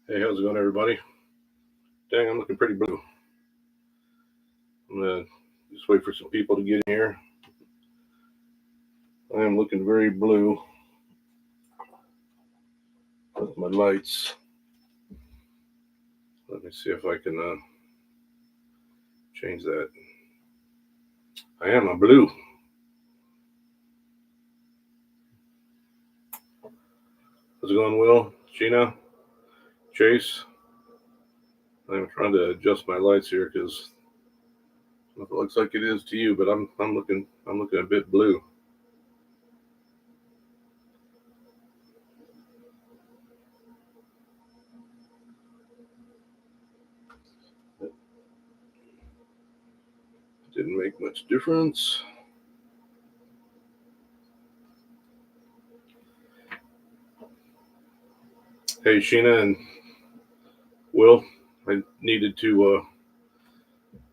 Hey, how's it going, everybody? Dang, I'm looking pretty blue. I'm gonna just wait for some people to get in here. I am looking very blue with my lights. Let me see if I can change that. I am a blue. How's it going, Will? Sheena? Chase? I'm trying to adjust my lights here because it looks like it is to you, but I'm looking a bit blue. Didn't make much difference. Hey, Sheena and Will, I needed to,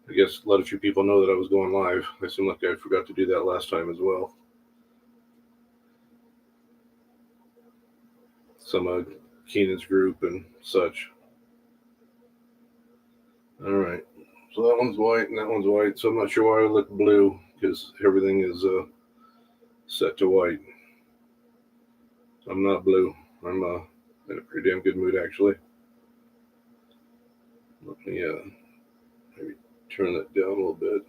I guess, let a few people know that I was going live. I seem like I forgot to do that last time as well. Some of Keenan's group and such. All right. So that one's white and that one's white. So I'm not sure why I look blue because everything is set to white. I'm not blue. I'm in a pretty damn good mood actually. Let me maybe turn that down a little bit.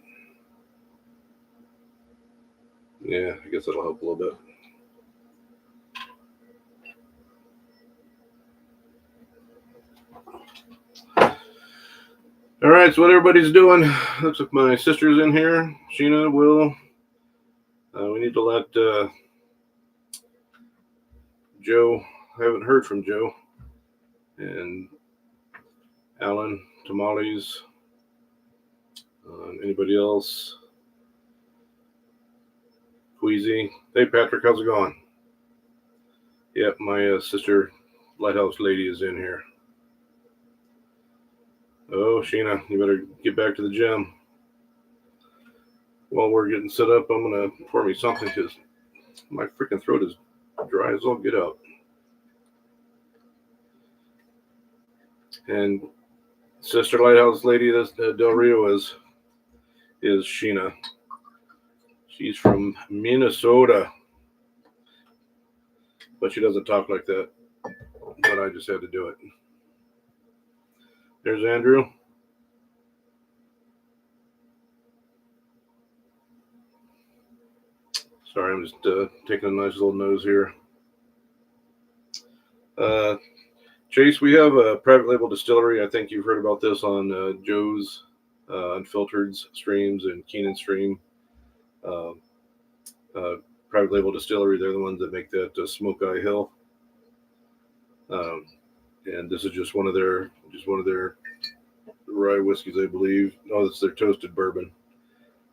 Yeah, I guess that'll help a little bit. All right, so what everybody's doing. Looks like my sister's in here. Sheena, Will. We need to let Joe. I haven't heard from Joe. And Alan, Tamales. Anybody else? Queasy. Hey, Patrick, how's it going? Yep, my sister, Lighthouse Lady, is in here. Oh, Sheena, you better get back to the gym. While we're getting set up, I'm going to pour me something because my freaking throat is dry as all get out. And Sister Lighthouse Lady, this Del Rio is Sheena. She's from Minnesota. But she doesn't talk like that. But I just had to do it. There's Andrew. Sorry, I'm just taking a nice little nose here. Chase, we have a private label distillery. I think you've heard about this on Joe's Unfiltered streams and Keenan stream. Uh, private label distillery. They're the ones that make that Smoke Eye Hill. And this is just one of their rye whiskeys, I believe. Oh, it's their toasted bourbon.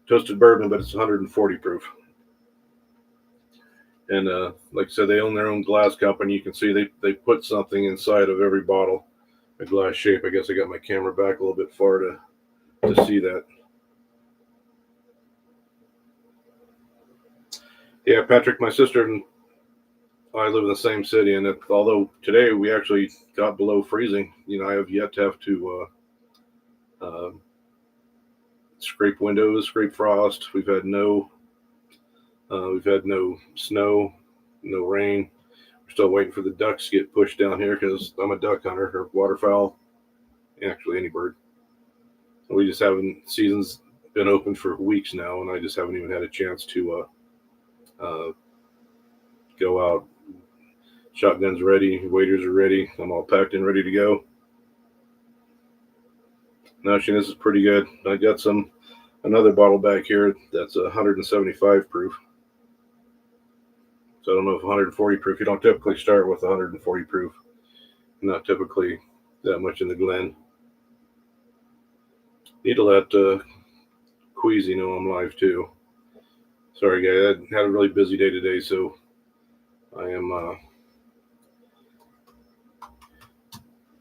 Toasted bourbon, but it's 140 proof. And like I said, they own their own glass company. You can see they put something inside of every bottle, a glass shape. I guess I got my camera back a little bit far to see that. Yeah, Patrick, my sister and I live in the same city, and although today we actually got below freezing, I have yet to have to scrape windows, scrape frost. We've had no snow, no rain. We're still waiting for the ducks to get pushed down here because I'm a duck hunter or waterfowl, actually any bird. We just haven't. Season's been open for weeks now, and I just haven't even had a chance to go out. Shotgun's ready, waders are ready. I'm all packed and ready to go. Now, this is pretty good. I got another bottle back here that's 175 proof. So I don't know if 140 proof. You don't typically start with 140 proof. Not typically that much in the Glen. Need to let Queasy know I'm live too. Sorry, guys. I had a really busy day today, so I am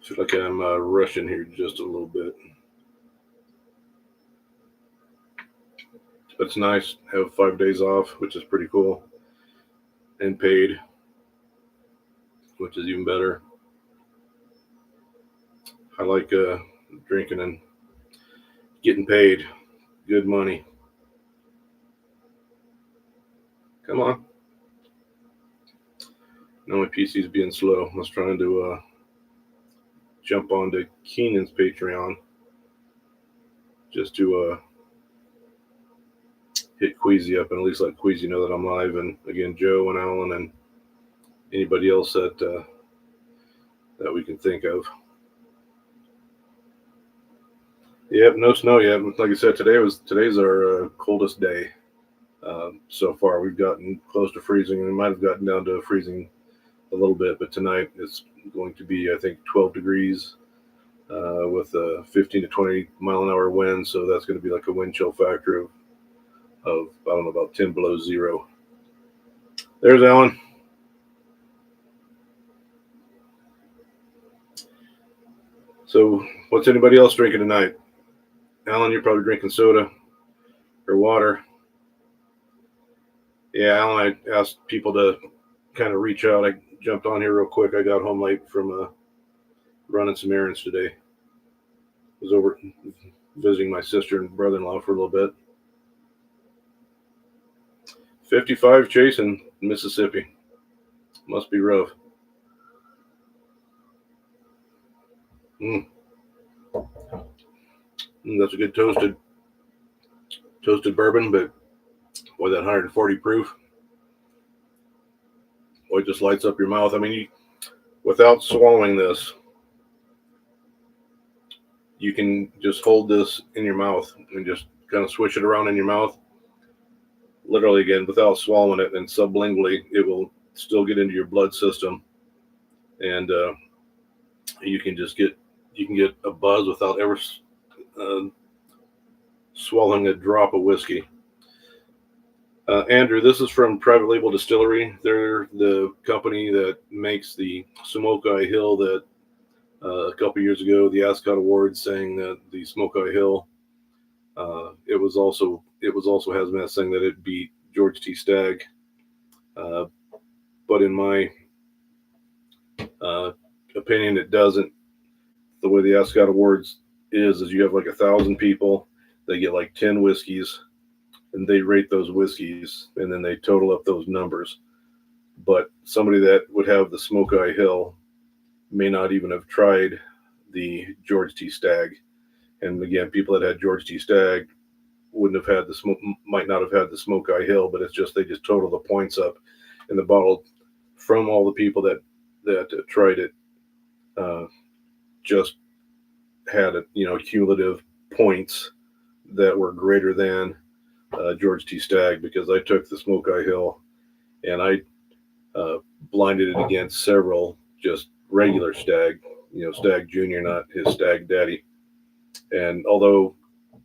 feel like I'm rushing here just a little bit. But it's nice to have 5 days off, which is pretty cool, and paid, which is even better. I like drinking and getting paid good money. Come on. Now my PC's being slow. I was trying to jump onto Keenan's Patreon just to hit Queasy up and at least let Queasy know that I'm live. And again, Joe and Alan and anybody else that we can think of. Yep, no snow yet. Like I said, today's our coldest day so far. We've gotten close to freezing, and we might have gotten down to freezing a little bit. But tonight it's going to be, I think, 12 degrees with a 15 to 20 mile an hour wind. So that's going to be like a wind chill factor of I don't know, about 10 below zero. There's Alan. So what's anybody else drinking tonight? Alan, you're probably drinking soda or water. Yeah, Alan, I asked people to kind of reach out. I jumped on here real quick. I got home late from running some errands today. Was over visiting my sister and brother-in-law for a little bit. 55 Chase in Mississippi. Must be rough. That's a good toasted bourbon, but boy, that 140 proof, boy, it just lights up your mouth. I mean, without swallowing this, you can just hold this in your mouth and just kind of swish it around in your mouth. Literally, again, without swallowing it, and sublingually, it will still get into your blood system, and you can get a buzz without ever swallowing a drop of whiskey. Andrew, this is from Private Label Distillery. They're the company that makes the Smoke-Eye Hill that a couple years ago, the Ascot Awards saying that the Smoke-Eye Hill, it was also hazmat saying that it beat George T. Stagg. But in my opinion, it doesn't. The way the Ascot Awards is you have like 1,000 people. They get like 10 whiskeys, and they rate those whiskeys, and then they total up those numbers. But somebody that would have the Smoke-Eye Hill may not even have tried the George T. Stagg. And again, people that had George T. Stagg might not have had the Smoke-Eye Hill, but it's just they just total the points up in the bottle from all the people that tried it. Just had cumulative points that were greater than George T. Stagg, because I took the Smoke-Eye Hill and I blinded it against several just regular Stagg, Stagg Jr., not his Stagg Daddy. And although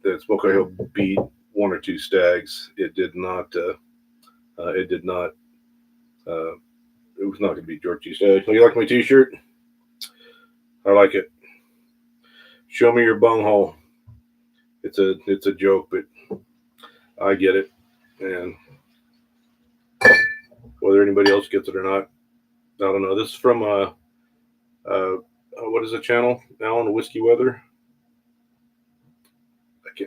the Smoke-Eye Hill beat one or two Staggs, it was not going to beat George T. Stagg. You like my t-shirt? I like it. Show me your bunghole. It's a joke, but I get it. And whether anybody else gets it or not, I don't know. This is from what is the channel? Alan, Whiskey Weather.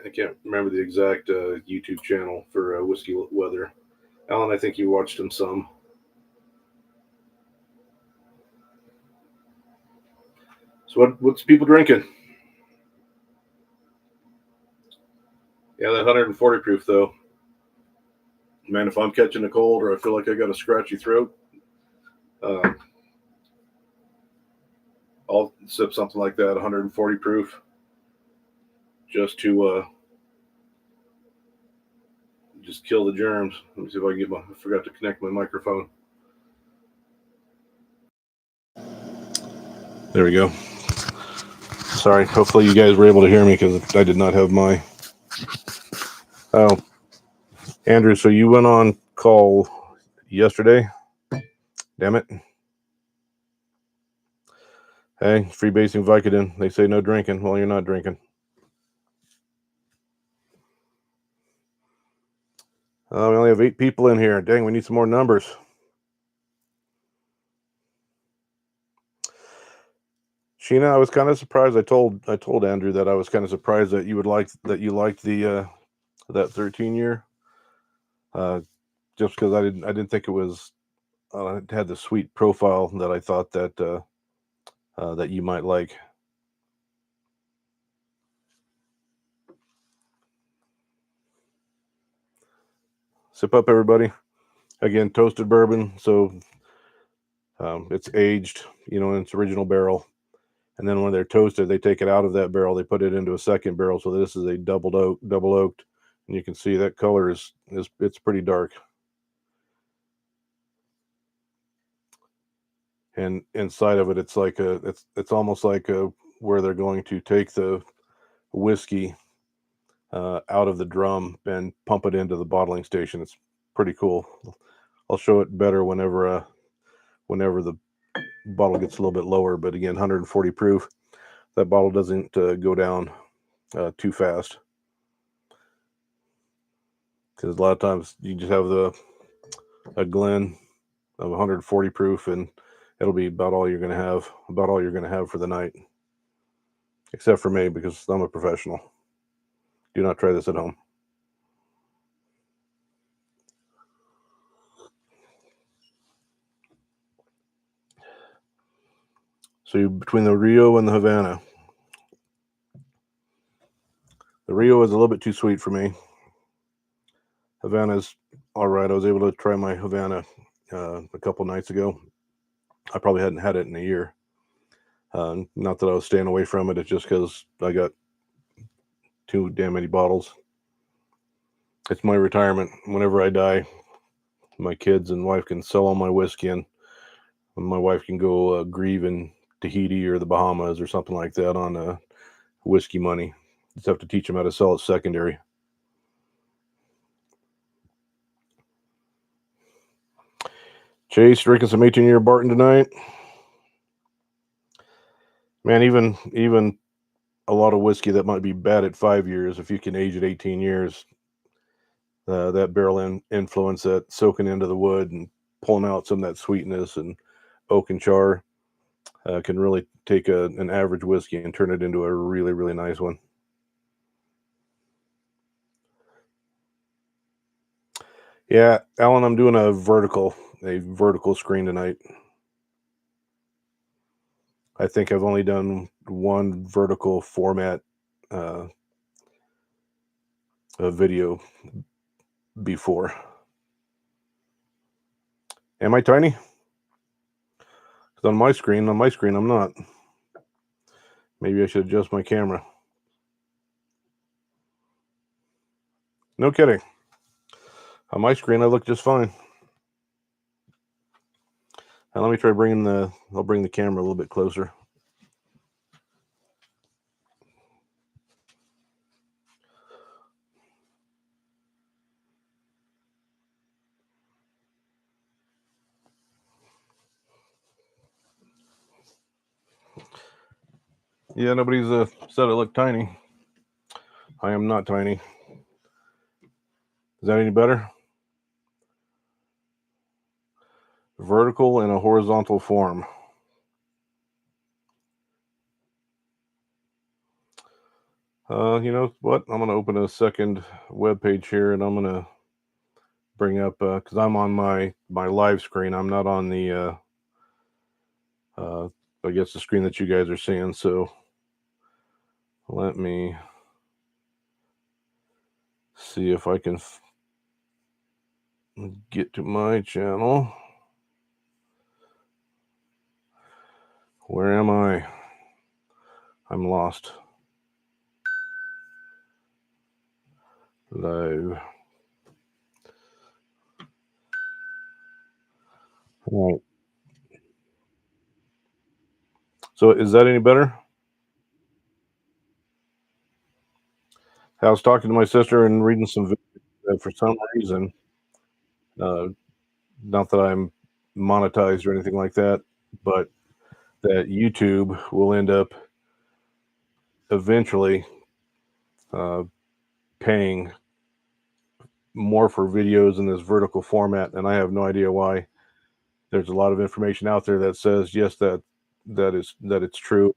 I can't remember the exact YouTube channel for Whiskey Weather. Alan, I think you watched him some. So what's people drinking? Yeah, that 140 proof though. Man, if I'm catching a cold or I feel like I got a scratchy throat, I'll sip something like that, 140 proof, just to just kill the germs. Let me see if I can I forgot to connect my microphone. There we go. Sorry. Hopefully you guys were able to hear me, because I did not have my... Oh, Andrew, so you went on call yesterday? Damn it. Hey, freebasing Vicodin. They say no drinking. Well, you're not drinking. We only have 8 people in here. Dang, we need some more numbers. Sheena, I was kind of surprised. I told Andrew that I was kind of surprised that you liked the that 13-year. Just because I didn't think it was it had the sweet profile that I thought that that you might like. Sip up, everybody. Again, toasted bourbon, so it's aged, in its original barrel, and then when they're toasted, they take it out of that barrel, they put it into a second barrel. So this is a double oaked, and you can see that color is it's pretty dark. And inside of it, it's like it's almost like where they're going to take the whiskey out of the drum and pump it into the bottling station. It's pretty cool. I'll show it better whenever the bottle gets a little bit lower. But again, 140 proof. That bottle doesn't go down too fast, because a lot of times you just have a Glen of 140 proof, and it'll be about all you're going to have for the night, except for me, because I'm a professional. Do not try this at home. So between the Rio and the Havana. The Rio is a little bit too sweet for me. Havana's all right. I was able to try my Havana a couple nights ago. I probably hadn't had it in a year. Not that I was staying away from it. It's just because I got too damn many bottles. It's my retirement. Whenever I die, my kids and wife can sell all my whiskey, and my wife can go grieve in Tahiti or the Bahamas or something like that on whiskey money. Just have to teach them how to sell it secondary. Chase, drinking some 18-year Barton tonight. Man, even a lot of whiskey that might be bad at 5 years, if you can age it 18 years, that barrel influence, that soaking into the wood and pulling out some of that sweetness and oak and char, can really take an average whiskey and turn it into a really, really nice one. Yeah, Alan, I'm doing a vertical screen tonight. I think I've only done one vertical format a video before. Am I tiny? 'Cause on my screen, I'm not. Maybe I should adjust my camera. No kidding. On my screen, I look just fine. Now let me try I'll bring the camera a little bit closer. Yeah, nobody's said I look tiny. I am not tiny. Is that any better? Vertical in a horizontal form. You know what? I'm going to open a second web page here, and I'm going to bring up, because I'm on my live screen. I'm not on the, I guess, the screen that you guys are seeing. So let me see if I can get to my channel. Where am I? I'm lost. Live. All right. So is that any better? I was talking to my sister and reading some videos. For some reason, not that I'm monetized or anything like that, but that YouTube will end up eventually paying more for videos in this vertical format, and I have no idea why. There's a lot of information out there that says yes, that it's true.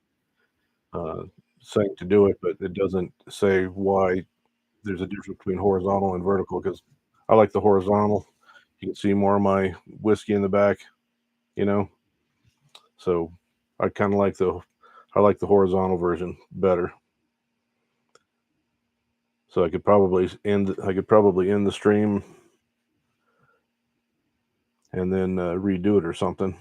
uh, saying to do it, but it doesn't say why there's a difference between horizontal and vertical. Because I like the horizontal. You can see more of my whiskey in the back, you know. So I kind of like the horizontal version better. So I could probably end the stream and then redo it or something.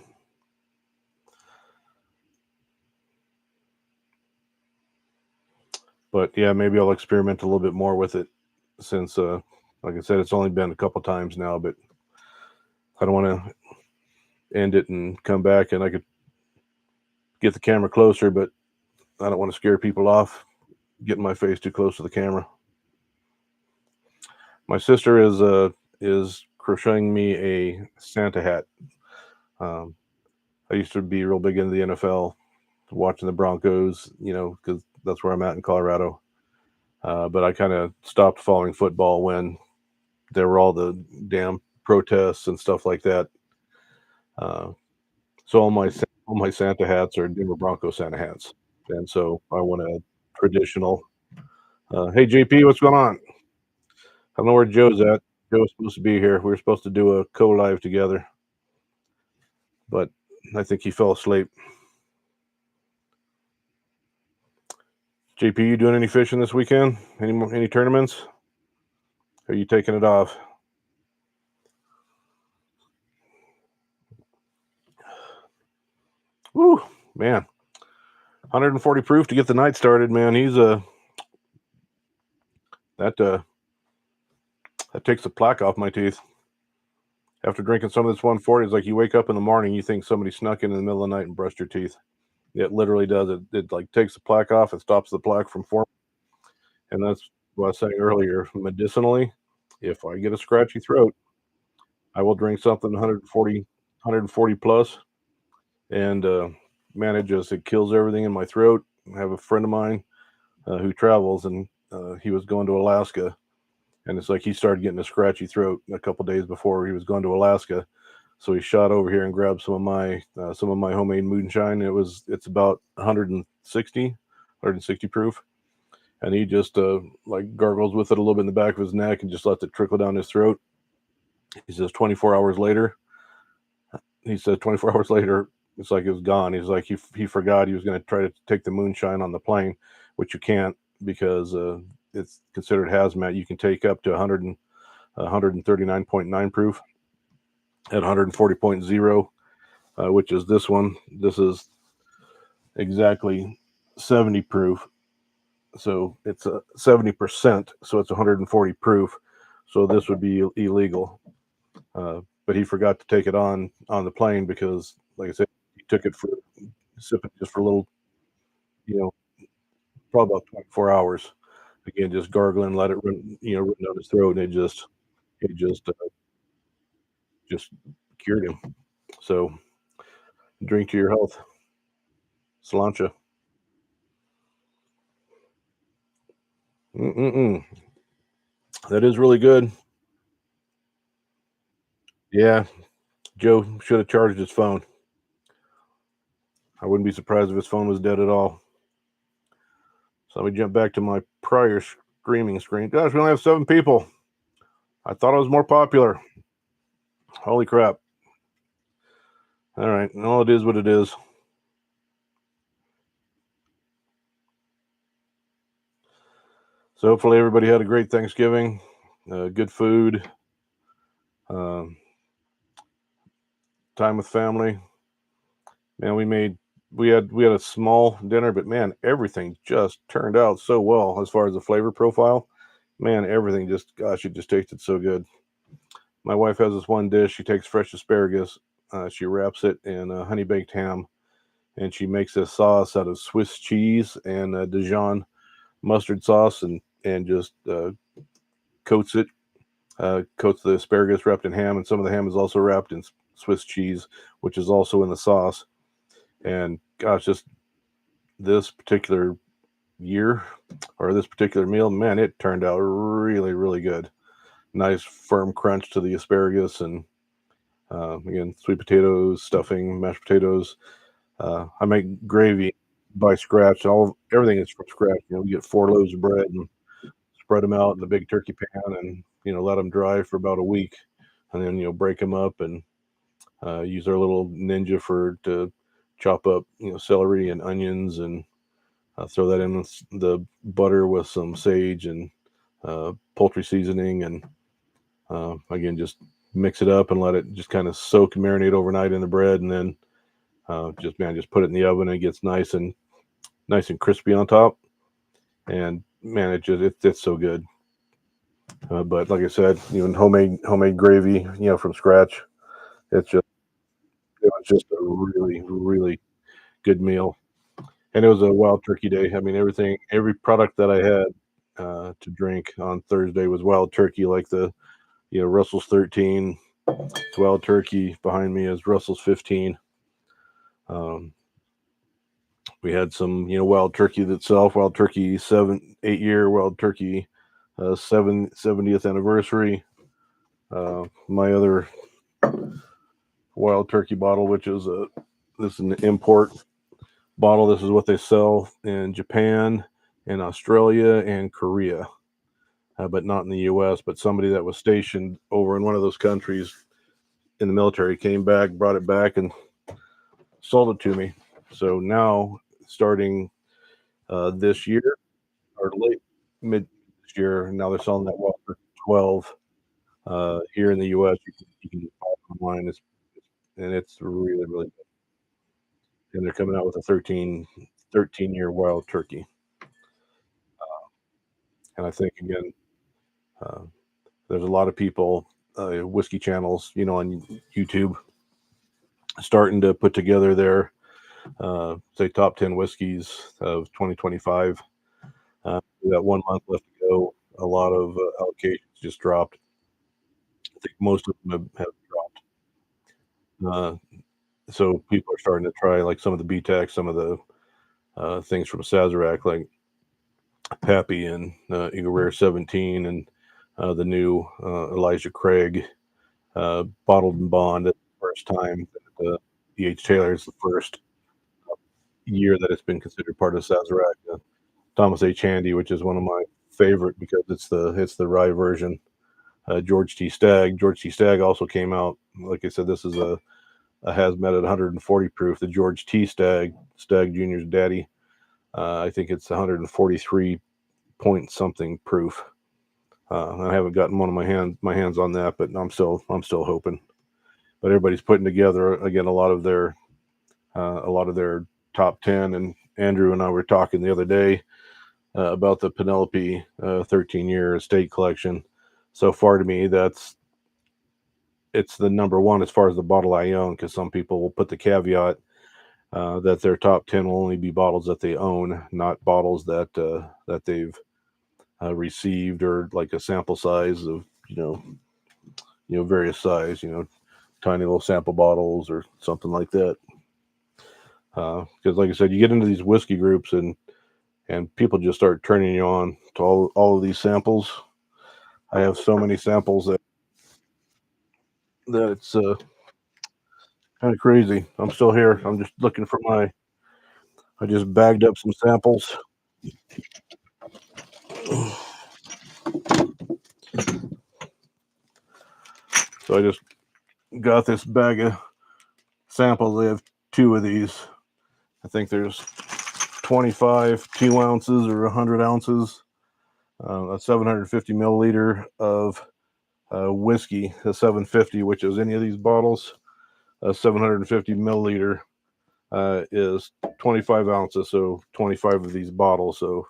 But yeah, maybe I'll experiment a little bit more with it since, like I said, it's only been a couple times now. But I don't want to end it and come back, and I could get the camera closer, but I don't want to scare people off getting my face too close to the camera. My sister is crocheting me a Santa hat. Um, I used to be real big into the NFL, watching the Broncos, because that's where I'm at in Colorado. But I kind of stopped following football when there were all the damn protests and stuff like that. Uh, so all my Santa hats are Denver Bronco Santa hats, and so I want a traditional. Hey JP, what's going on? I don't know where Joe's at. Joe was supposed to be here. We were supposed to do a co-live together, but I think he fell asleep. JP, you doing any fishing this weekend? Any tournaments? Are you taking it off? Woo, man. 140 proof to get the night started, man. He's that that takes the plaque off my teeth. After drinking some of this 140, it's like you wake up in the morning, you think somebody snuck in the middle of the night and brushed your teeth. It literally does. It like takes the plaque off. It stops the plaque from forming. And that's what I was saying earlier. Medicinally, if I get a scratchy throat, I will drink something 140 plus, and man, it kills everything in my throat. I have a friend of mine who travels, and he was going to Alaska, and it's like he started getting a scratchy throat a couple days before he was going to Alaska. So he shot over here and grabbed some of my homemade moonshine. It's about 160 proof, and he just like gargles with it a little bit in the back of his neck and just lets it trickle down his throat. He says 24 hours later. He said 24 hours later, it's like it was gone. He's like he forgot he was going to try to take the moonshine on the plane, which you can't because it's considered hazmat. You can take up to 139.9 proof at 140.0, which is this one. This is exactly 70 proof. So it's a 70%. So it's 140 proof. So this would be illegal. But he forgot to take it on the plane because, like I said, he took it for sipping just for a little, you know, probably about 24 hours. Again, just gargling, let it run down his throat, and it just cured him. So drink to your health, Sláinte. Mm-mm-mm. That is really good. Yeah, Joe should have charged his phone. I wouldn't be surprised if his phone was dead at all. So let me jump back to my prior streaming screen. Gosh, we only have 7 people. I thought I was more popular. Holy crap. All right. No, it is what it is. So hopefully everybody had a great Thanksgiving, good food, um, time with family. Man, we had a small dinner, but man, everything just turned out so well as far as the flavor profile. Man, everything just, gosh, it just tasted so good. My wife has this one dish. She takes fresh asparagus, she wraps it in honey baked ham, and she makes a sauce out of Swiss cheese and Dijon mustard sauce, and just coats it. Coats the asparagus wrapped in ham, and some of the ham is also wrapped in Swiss cheese, which is also in the sauce. And gosh, just this particular year or this particular meal, man, it turned out really, really good. Nice firm crunch to the asparagus, and again, sweet potatoes, stuffing, mashed potatoes. I make gravy buy scratch. Everything is from scratch. We get 4 loaves of bread and spread them out in the big turkey pan, and let them dry for about a week, and then break them up and use our little Ninja to chop up celery and onions, and throw that in with the butter with some sage and poultry seasoning, and again just mix it up and let it just kind of soak and marinate overnight in the bread, and then just put it in the oven, and it gets nice and crispy on top, and man, it's so good. But like I said, even homemade gravy, from scratch, it's just it was just a really really good meal, and it was a wild turkey day. I mean, every product that I had to drink on Thursday was wild turkey, like the Russell's 13. It's wild turkey. Behind me is Russell's 15. Um, we had some wild turkey itself, wild turkey 7 8 year, wild turkey 70th anniversary. My other wild turkey bottle, which is this is an import bottle. This is what they sell in Japan and Australia and Korea, but not in the U.S. But somebody that was stationed over in one of those countries in the military came back, brought it back, and sold it to me. So now, starting this year, or late mid this year, now they're selling that for 12 here in the U.S. You can just buy it online. It's really really good. And they're coming out with a 13 year wild turkey. And I think again, uh, there's a lot of people, whiskey channels, on YouTube, starting to put together their say top 10 whiskeys of 2025. We got 1 month left to go. A lot of allocations just dropped. I think most of them have dropped. So people are starting to try like some of the BTEC, some of the things from Sazerac, like Pappy and Eagle Rare 17, and the new Elijah Craig Bottled and Bond at the first time. E.H. Taylor is the first year that it's been considered part of Sazerac. Thomas H. Handy, which is one of my favorite because it's the rye version. George T. Stagg. George T. Stagg also came out. Like I said, this is a hazmat at 140 proof. The George T. Stagg Jr.'s daddy. I think it's 143 point something proof. I haven't gotten one of my hands on that, but I'm still hoping. But everybody's putting together again a lot of their top 10, and Andrew and I were talking the other day about the Penelope 13-year estate collection. So far, to me, it's the number one as far as the bottle I own, because some people will put the caveat that their top 10 will only be bottles that they own, not bottles that they've received, or like a sample size of various size, tiny little sample bottles or something like that. Because like I said, you get into these whiskey groups, and people just start turning you on to all of these samples. I have so many samples that it's kind of crazy. I'm still here. I'm just looking for I just bagged up some samples. So I just got this bag of samples. They have 2 of these. I think there's 25 2 ounces or 100 ounces, a 750 milliliter of whiskey, a 750, which is any of these bottles. A 750 milliliter is 25 ounces, so 25 of these bottles. So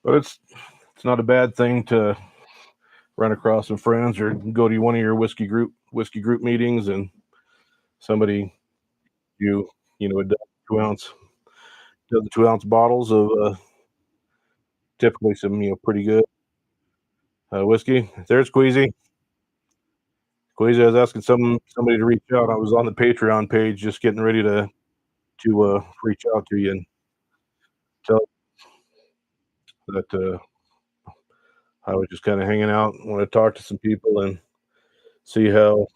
but it's not a bad thing to run across some friends or go to one of your whiskey group meetings, and somebody a 2 ounce does the 2 ounce bottles of typically some pretty good whiskey. There's Queasy. Queasy, I was asking somebody to reach out. I was on the Patreon page, just getting ready to reach out to you and tell that I was just kind of hanging out. Want to talk to some people and see how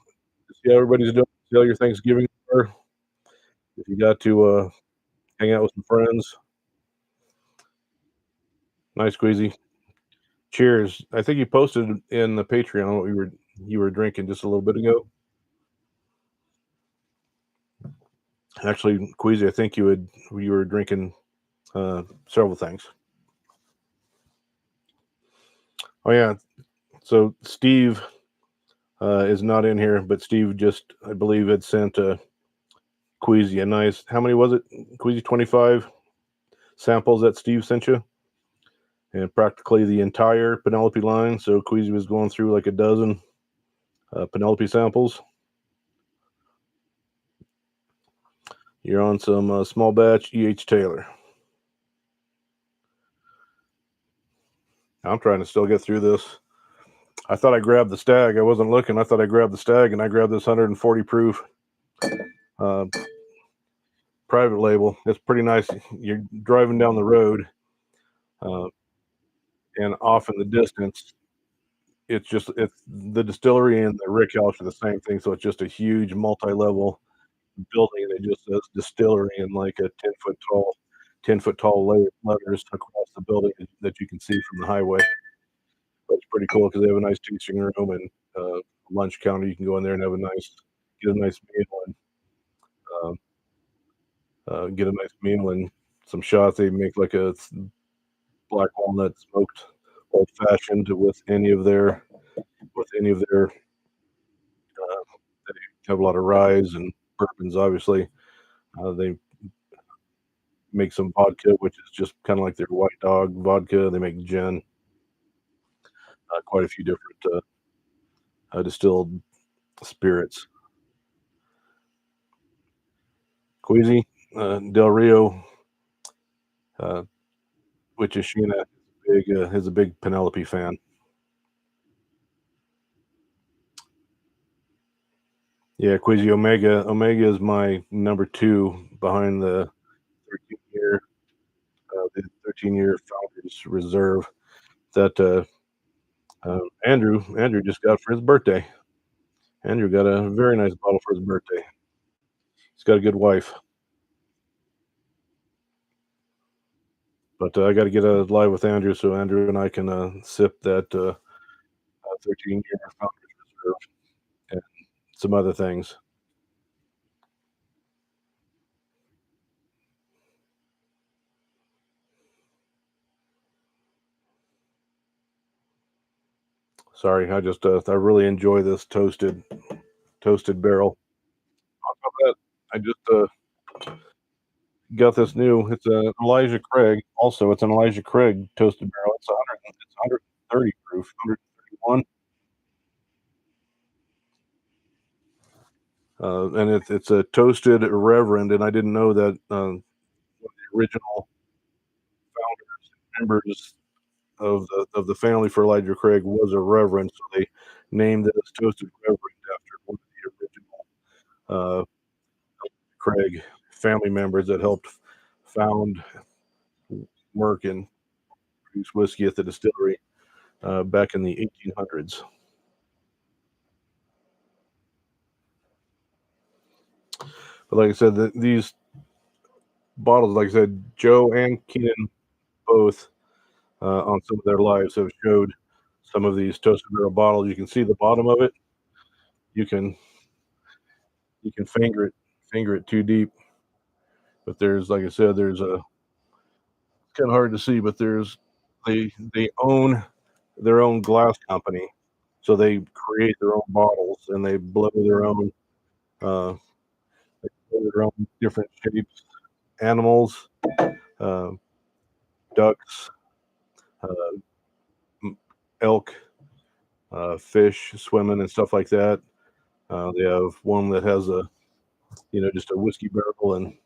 See how everybody's doing. See how your Thanksgiving are. If you got to hang out with some friends, nice squeezy. Cheers. I think you posted in the Patreon what you were drinking just a little bit ago. Actually, Queasy, I think you were drinking several things. Oh yeah. So Steve is not in here, but Steve just, I believe, had sent Queasy a nice. How many was it? Queasy 25 samples that Steve sent you, and practically the entire Penelope line. So Queasy was going through like a dozen Penelope samples. You're on some small batch E.H. Taylor. I'm trying to still get through this. I thought I grabbed the Stag. I wasn't looking. I thought I grabbed the Stag, and I grabbed this 140 proof uh, private label. It's pretty nice. You're driving down the road, uh, and off in the distance, it's the distillery and the rick house are the same thing. So it's just a huge multi-level building that just says distillery in like a 10-foot tall letters across the building that you can see from the highway. But it's pretty cool because they have a nice tasting room and lunch counter. You can go in there and get a nice meal and some shots. They make like a black walnut smoked old fashioned with any of their. They have a lot of ryes and bourbons. Obviously, they make some vodka, which is just kind of like their White Dog vodka. They make gin, quite a few different distilled spirits. Queasy, Del Rio, uh, which is Sheena, is a big Penelope fan. Yeah, Queasy Omega. Omega is my number two behind the 13 year, the 13-year Founders Reserve that Andrew just got for his birthday. Andrew got a very nice bottle for his birthday. He's got a good wife, but I got to get live with Andrew so Andrew and I can sip that 13-year Founders Reserve and some other things. Sorry, I really enjoy this toasted barrel. On top of that, I just got this new. It's an Elijah Craig. Also, it's an Elijah Craig toasted barrel. It's 130 proof, 131, and it's a toasted Reverend. And I didn't know that one of the original members of the family for Elijah Craig was a Reverend, so they named it as Toasted Reverend after one of the original Craig family members that helped found, work, and produce whiskey at the distillery back in the 1800s. But like I said, these bottles, like I said, Joe and Keenan both on some of their lives have showed some of these toasted barrel bottles. You can see the bottom of it. You can finger it too deep. But there's, like I said, there's a kind of hard to see, but they own their own glass company, so they create their own bottles and they uh, blow their own different shapes, animals, uh, ducks, uh, elk, fish swimming and stuff like that. They have one that has just a whiskey barrel and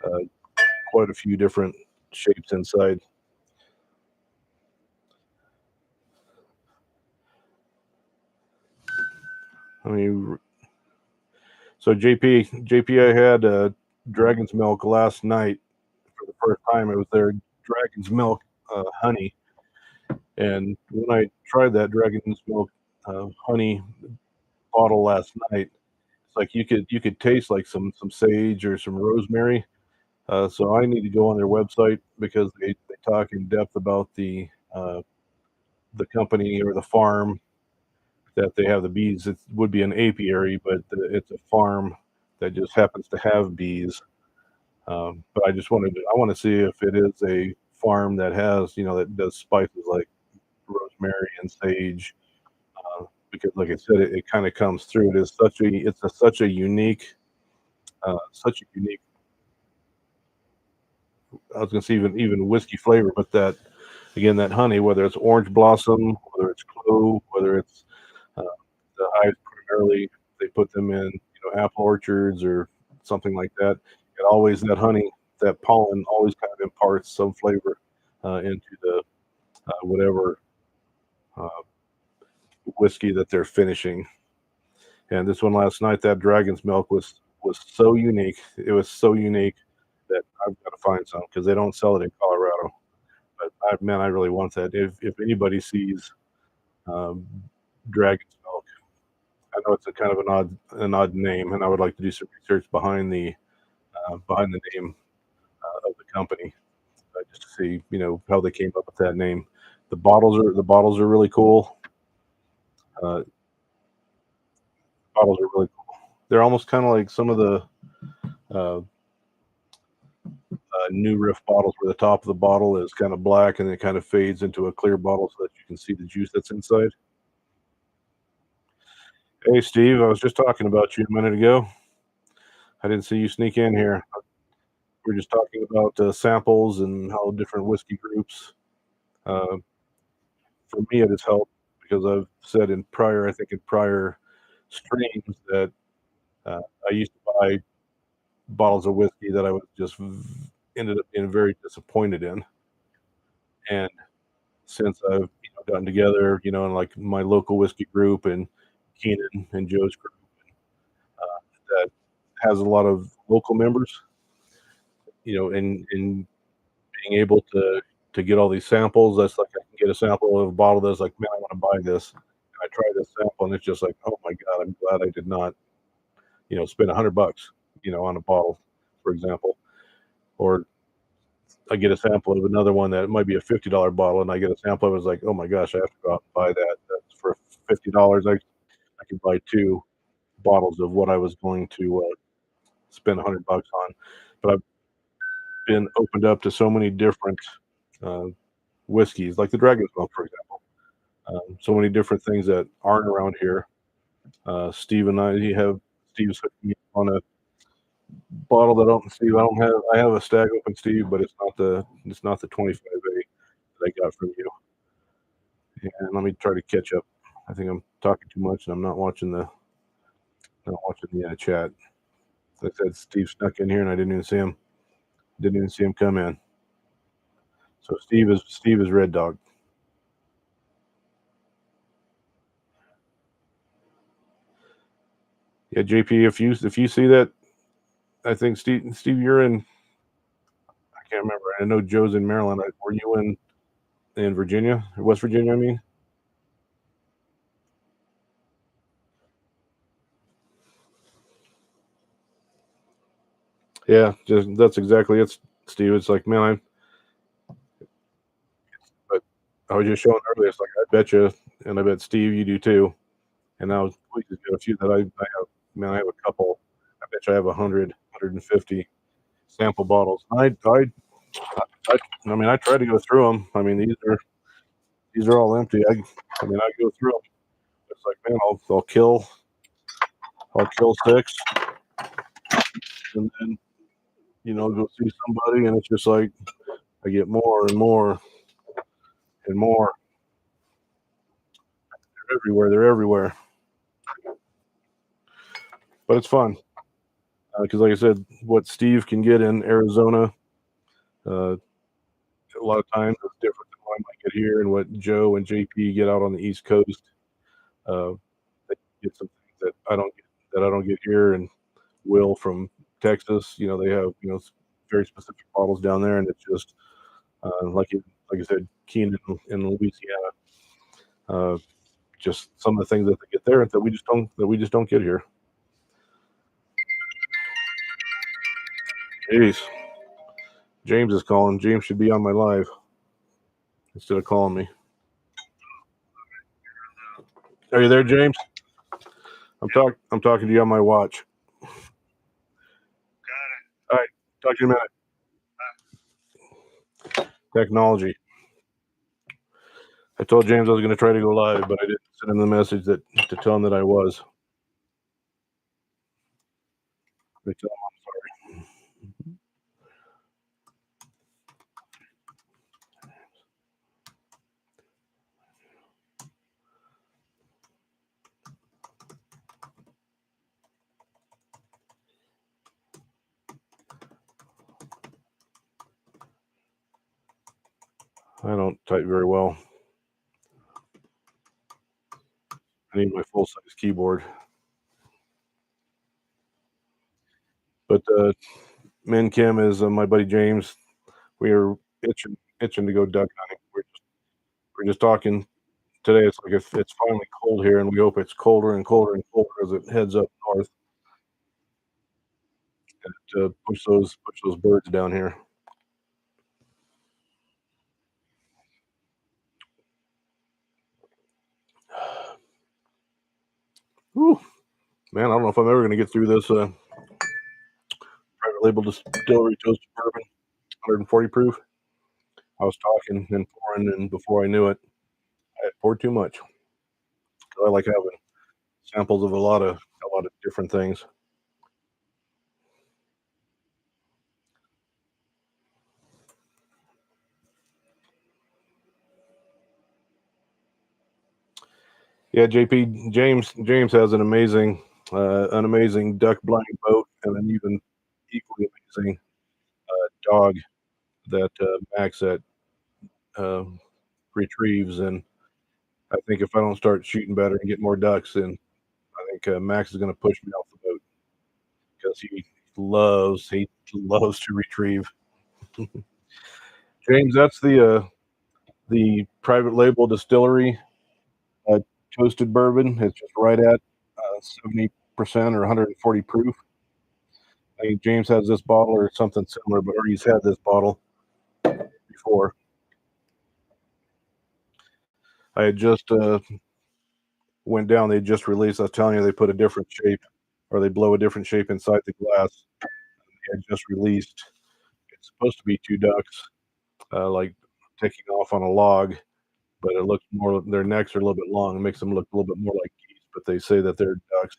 uh, quite a few different shapes inside. I mean, so JP, I had Dragon's Milk last night for the first time. It was their Dragon's Milk honey, and when I tried that Dragon's Milk honey bottle last night, like you could taste like some sage or some rosemary. So I need to go on their website because they talk in depth about the company or the farm that they have the bees. It would be an apiary, but it's a farm that just happens to have bees. But I want to see if it is a farm that has, that does spices like rosemary and sage, because like I said, it kind of comes through. Such a unique, such a unique. I was going to say even whiskey flavor, but that again, that honey, whether it's orange blossom, whether it's clove, whether it's uh, the hives primarily, they put them in, apple orchards or something like that. And always that honey, that pollen, always kind of imparts some flavor into the whatever uh, whiskey that they're finishing. And this one last night, that dragon's milk was so unique. It was so unique that I've got to find some because they don't sell it in Colorado. But man, I really want that. If anybody sees um, dragon's milk, I know it's a kind of an odd name, and I would like to do some research behind the name of the company, just to see how they came up with that name. The bottles are really cool. Uh, bottles are really cool. They're almost kind of like some of the uh, new Riff bottles, where the top of the bottle is kind of black and it kind of fades into a clear bottle so that you can see the juice that's inside. Hey, Steve, I was just talking about you a minute ago. I didn't see you sneak in here. We were just talking about samples and how different whiskey groups. Uh, for me, it has helped because I've said I think in prior streams that I used to buy bottles of whiskey that I was just ended up being very disappointed in. And since I've gotten together, in like my local whiskey group and Keenan and Joe's group that has a lot of local members, and being able to get all these samples, that's like I can get a sample of a bottle that's like, man, I want to buy this. And I try this sample, and it's just like, oh my god, I'm glad I did not, spend $100, on a bottle, for example. Or I get a sample of another one that might be a $50 bottle, and I get a sample of it, it's like, oh my gosh, I have to go out and buy that. That's for $50. I could buy two bottles of what I was going to spend $100 on. But I've been opened up to so many different uh, whiskeys, like the Dragon's Milk, for example. So many different things that aren't around here. Steve and Steve's hooked me on a bottle that I don't have. I have a Stag Open, Steve, but it's not the 25A that I got from you. And let me try to catch up. I think I'm talking too much, and I'm not watching the chat. Like I said, Steve snuck in here, and I didn't even see him. Didn't even see him come in. So Steve is Red Dog. Yeah, JP, if you see that, I think Steve, you're in. I can't remember. I know Joe's in Maryland. Were you in Virginia, West Virginia? I mean. Yeah, just that's exactly it, Steve. It's like, man, but I was just showing earlier. It's like I bet you, and I bet Steve, you do too. And now we just got a few that I have. Man, I have a couple. I bet you I have 150 sample bottles. I mean, I try to go through them. I mean, these are all empty. I mean, I go through them. It's like, man, I'll kill six, and then go see somebody, and it's just like I get more and more and more. They're everywhere. They're everywhere. But it's fun because, like I said, what Steve can get in Arizona, uh, a lot of times it's different than what I might get here, and what Joe and JP get out on the East Coast. Uh, they get some things that I don't get here, and Will from Texas, they have very specific bottles down there, and it's just like I said, Keenan in Louisiana. Uh, just some of the things that they get there that we just don't get here. Jeez. James is calling. James should be on my live instead of calling me. Are you there, James? I'm talking to you on my watch. Got it. All right. Talk to you in a minute. Technology. I told James I was going to try to go live, but I didn't send him the message to tell him that I was. I tell him I'm sorry. I don't type very well. I need my full-size keyboard. But Min Kim is my buddy James. We are itching to go duck hunting. We're just talking today. It's like it's finally cold here, and we hope it's colder and colder and colder as it heads up north to push those birds down here. Whew. Man, I don't know if I'm ever going to get through this private label distillery toasted bourbon, 140 proof. I was talking and pouring, and before I knew it, I had poured too much. I like having samples of a lot of different things. Yeah, JP James has an amazing duck blind boat, and an even equally amazing dog that Max that uh, retrieves. And I think if I don't start shooting better and get more ducks, then I think Max is going to push me off the boat because he loves to retrieve. James, that's the private label distillery uh, toasted bourbon. It's just right at 70% or 140 proof. I think James has this bottle or something similar, but or he's had this bottle before. I had just went down. They just released. I was telling you they put a different shape, or they blow a different shape inside the glass. They had just released. It's supposed to be two ducks, like taking off on a log, but it looks more. Their necks are a little bit long. It makes them look a little bit more like geese. But they say that they're ducks.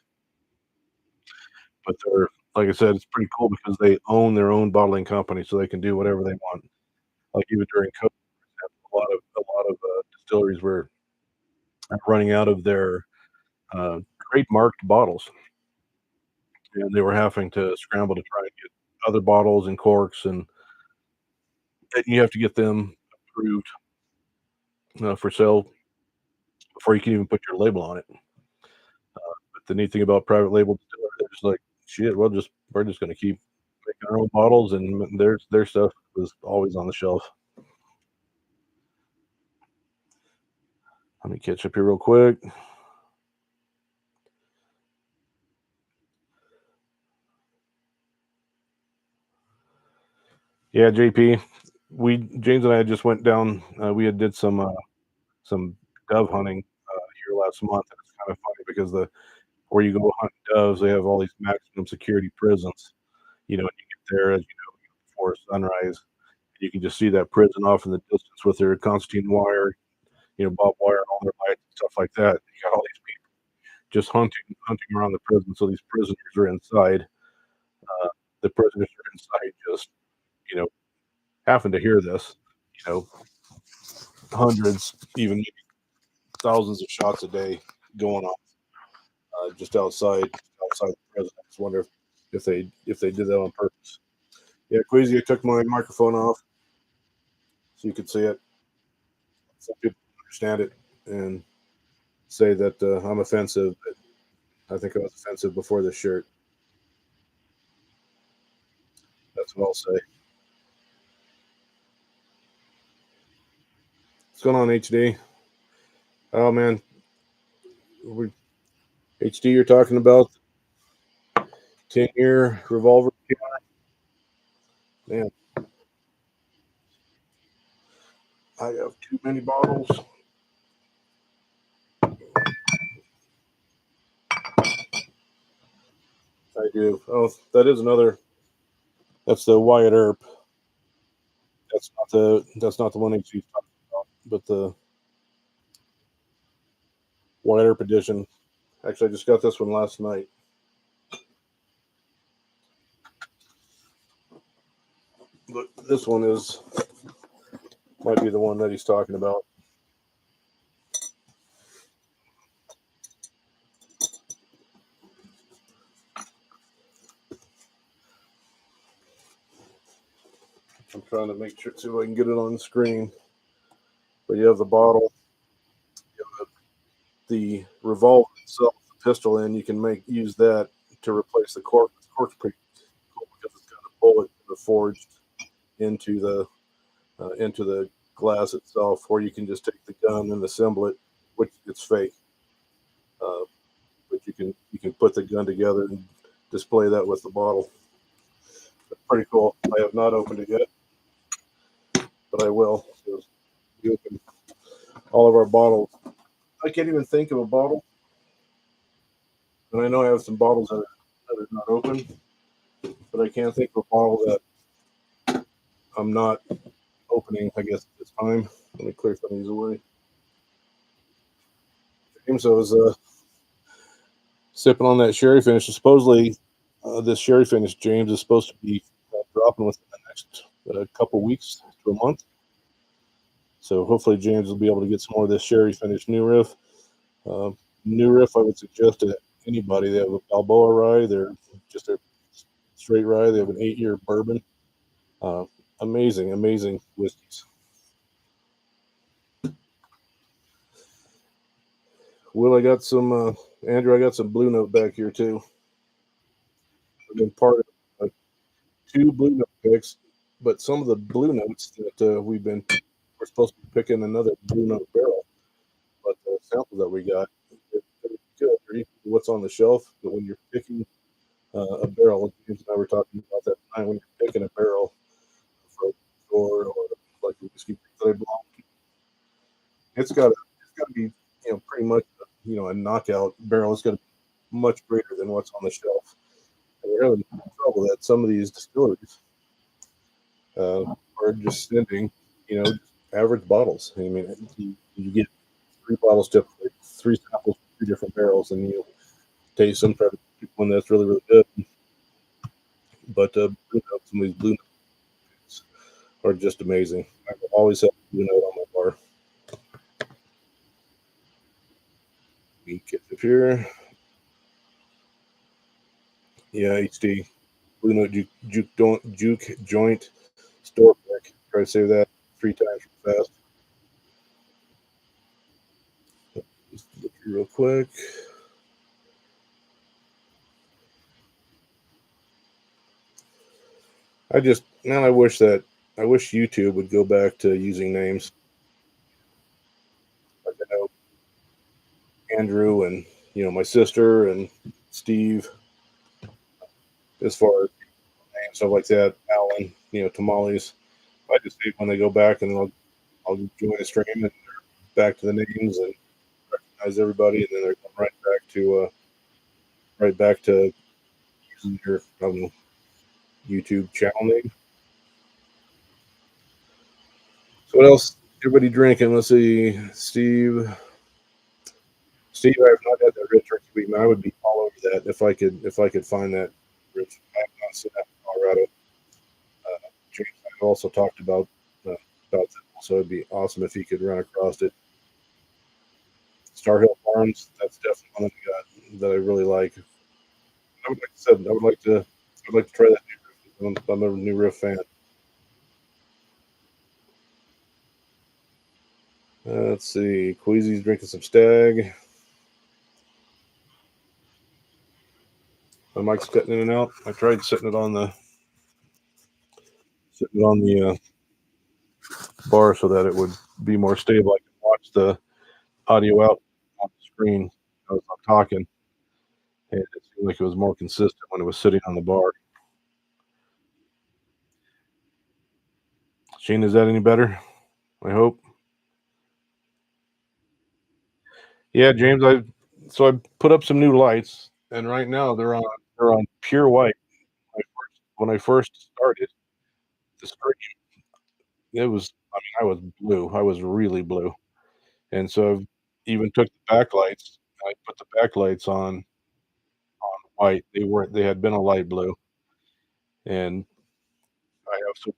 But they're like I said, it's pretty cool because they own their own bottling company, so they can do whatever they want. Like even during COVID, a lot of distilleries were running out of their trademarked bottles, and they were having to scramble to try and get other bottles and corks, and you have to get them approved for sale before you can even put your label on it. But the neat thing about private label distilleries, they're just like, shit, we're just going to keep making our own bottles, and their stuff was always on the shelf. Let me catch up here real quick. Yeah, JP, we James and I just went down. We had did some dove hunting here last month, and it's kind of funny because the where you go hunt doves, they have all these maximum security prisons. You know, and you get there as you know before sunrise, you can just see that prison off in the distance with their concertina wire, barbed wire, and all their lights and stuff like that. You got all these people just hunting around the prison, so these prisoners are inside. The prisoners are inside, just you know, having to hear this. You know, hundreds, even maybe thousands of shots a day going on just outside the prison. I just wonder if they did that on purpose. Yeah, Queasy, I took my microphone off so you could see it. Some people understand it and say that I'm offensive. But I think I was offensive before this shirt. That's what I'll say. What's going on, HD? Oh man, we, HD, you're talking about 10-year revolver. Man, I have too many bottles. I do. Oh, that is another. That's the Wyatt Earp. That's not the one that she's talking about, but the Wyatt Earp edition. Actually, I just got this one last night. But this one is might be the one that he's talking about. I'm trying to make sure see if I can get it on the screen. But you have the bottle, you have the revolver itself, the pistol end. You can use that to replace the cork. The cork's pretty cool because it's got a bullet forged into the glass itself, or you can just take the gun and assemble it, which it's fake. Uh, but you can put the gun together and display that with the bottle. That's pretty cool. I have not opened it yet, but I will. So we open all of our bottles. I can't even think of a bottle, and I know I have some bottles that are not open, but I can't think of a bottle that I'm not opening. I guess at this time. Let me clear some of these away. James, I was sipping on that sherry finish. Supposedly, this sherry finish, James, is supposed to be dropping within the next couple weeks to a month. So hopefully, James will be able to get some more of this sherry finish New Riff. New Riff, I would suggest to anybody. They have a Balboa rye. They're just a straight rye. They have an 8-year bourbon. Uh, amazing whiskeys. Will, I got some, Andrew, I got some Blue Note back here too. I've been part of two Blue Note picks, but some of the Blue Notes that we're supposed to be picking another Blue Note barrel, but the samples that we got, they're good. They're equal to what's on the shelf, but when you're picking a barrel, James and I were talking about that tonight, when you're picking a barrel for a store or like a whiskey that I belong to, it's got to be pretty much a knockout barrel. It's got to be much greater than what's on the shelf. And we're having trouble that some of these distilleries are just sending just average bottles. I mean, you get 3 bottles typically, 3 samples, 3 different barrels, and you taste some, try to pick one that's really good. But some of these Blue Notes are just amazing. I always have Blue Note on my bar. We get up here. Yeah, HD Blue Note juke joint store pick. Try to say that 3 times fast. Just look real quick. I wish YouTube would go back to using names. Like I know Andrew and my sister and Steve, as far as names, stuff like that. Alan, tamales. I just hate when they go back and I'll join a stream and they're back to the names and recognize everybody, and then they're going right back to using your YouTube channel name. So what else? Everybody drinking? Let's see, Steve. Steve, I have not had that red turkey wheat, man. I would be all over that if I could find that. Rich, I have not seen that in Colorado. James I've also talked about that, so it'd be awesome if he could run across it. Star Hill Farms, that's definitely one that I really like. I would like to try that New Riff. I'm a New Riff fan. Let's see. Queasy's drinking some Stag. My mic's cutting in and out. I tried setting it on the bar so that it would be more stable. I can watch the audio out on the screen as I'm talking, and it seemed like it was more consistent when it was sitting on the bar. Shane, is that any better? I hope. Yeah, James. I put up some new lights, and right now they're on pure white. When I first started the stream, it was I was blue. I was really blue, and so I've even took the backlights. I put the backlights on white. They had been a light blue, and I have so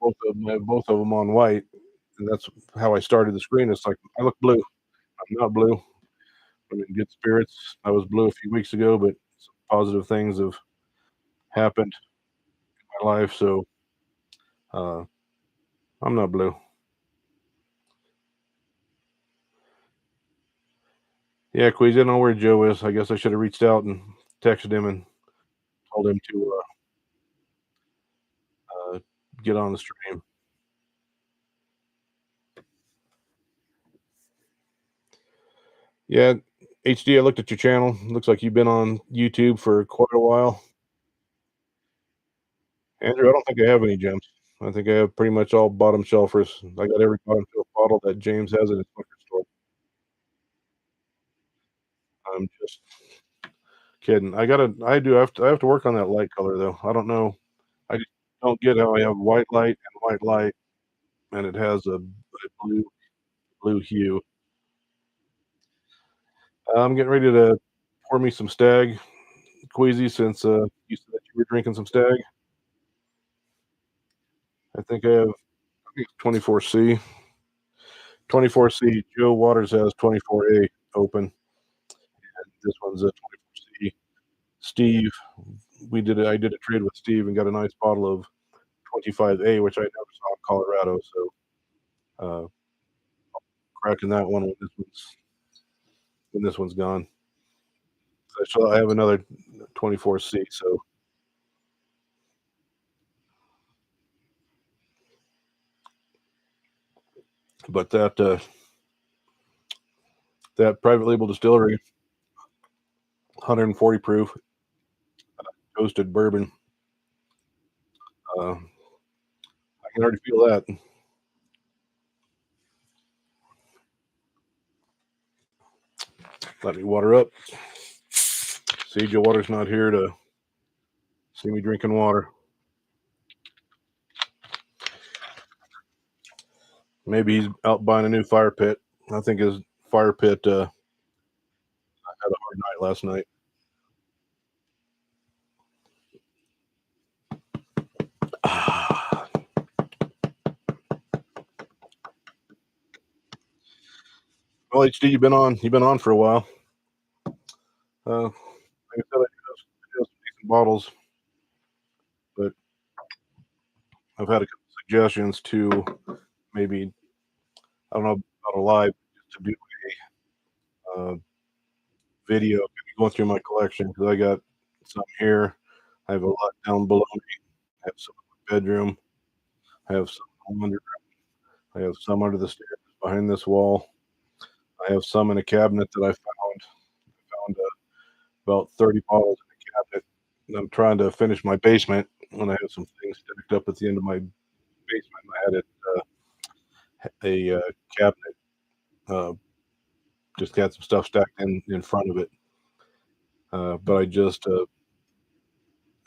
I have both of them on white, and that's how I started the screen. It's like I look blue. I'm not blue. I'm in good spirits. I was blue a few weeks ago, but some positive things have happened in my life, so uh, I'm not blue. Yeah, Queasy, I don't know where Joe is. I guess I should have reached out and texted him and told him to get on the stream. Yeah, HD, I looked at your channel. Looks like you've been on YouTube for quite a while. Andrew, I don't think I have any gems. I think I have pretty much all bottom shelfers. I got every bottom shelf bottle that James has in his liquor store. I'm just kidding. I have to work on that light color though. I don't know. I just don't get how I have white light and white light and it has a blue hue. I'm getting ready to pour me some Stag, Queasy, since you said that you were drinking some Stag. I think I have 24C. 24C. Joe Waters has 24A open. This one's a 24C. Steve, I did a trade with Steve and got a nice bottle of 25A, which I never saw in Colorado. So cracking that one when this one's gone. So I have another 24C. So, but that private label distillery, 140 proof, toasted bourbon. I can already feel that. Let me water up. See, Joe Water's not here to see me drinking water. Maybe he's out buying a new fire pit. I think his fire pit had a hard night last night. Well, HD, you've been on for a while. Like I said, I do have some decent bottles, but I've had a couple suggestions to maybe, I don't know about a live, just to do a video, maybe going through my collection because I got some here. I have a lot down below me. I have some in my bedroom. I have some under. I have some under the stairs behind this wall. I have some in a cabinet that I found about 30 bottles in the cabinet. And I'm trying to finish my basement when I have some things stacked up at the end of my basement. I had a cabinet, uh, just got some stuff stacked in front of it. But I just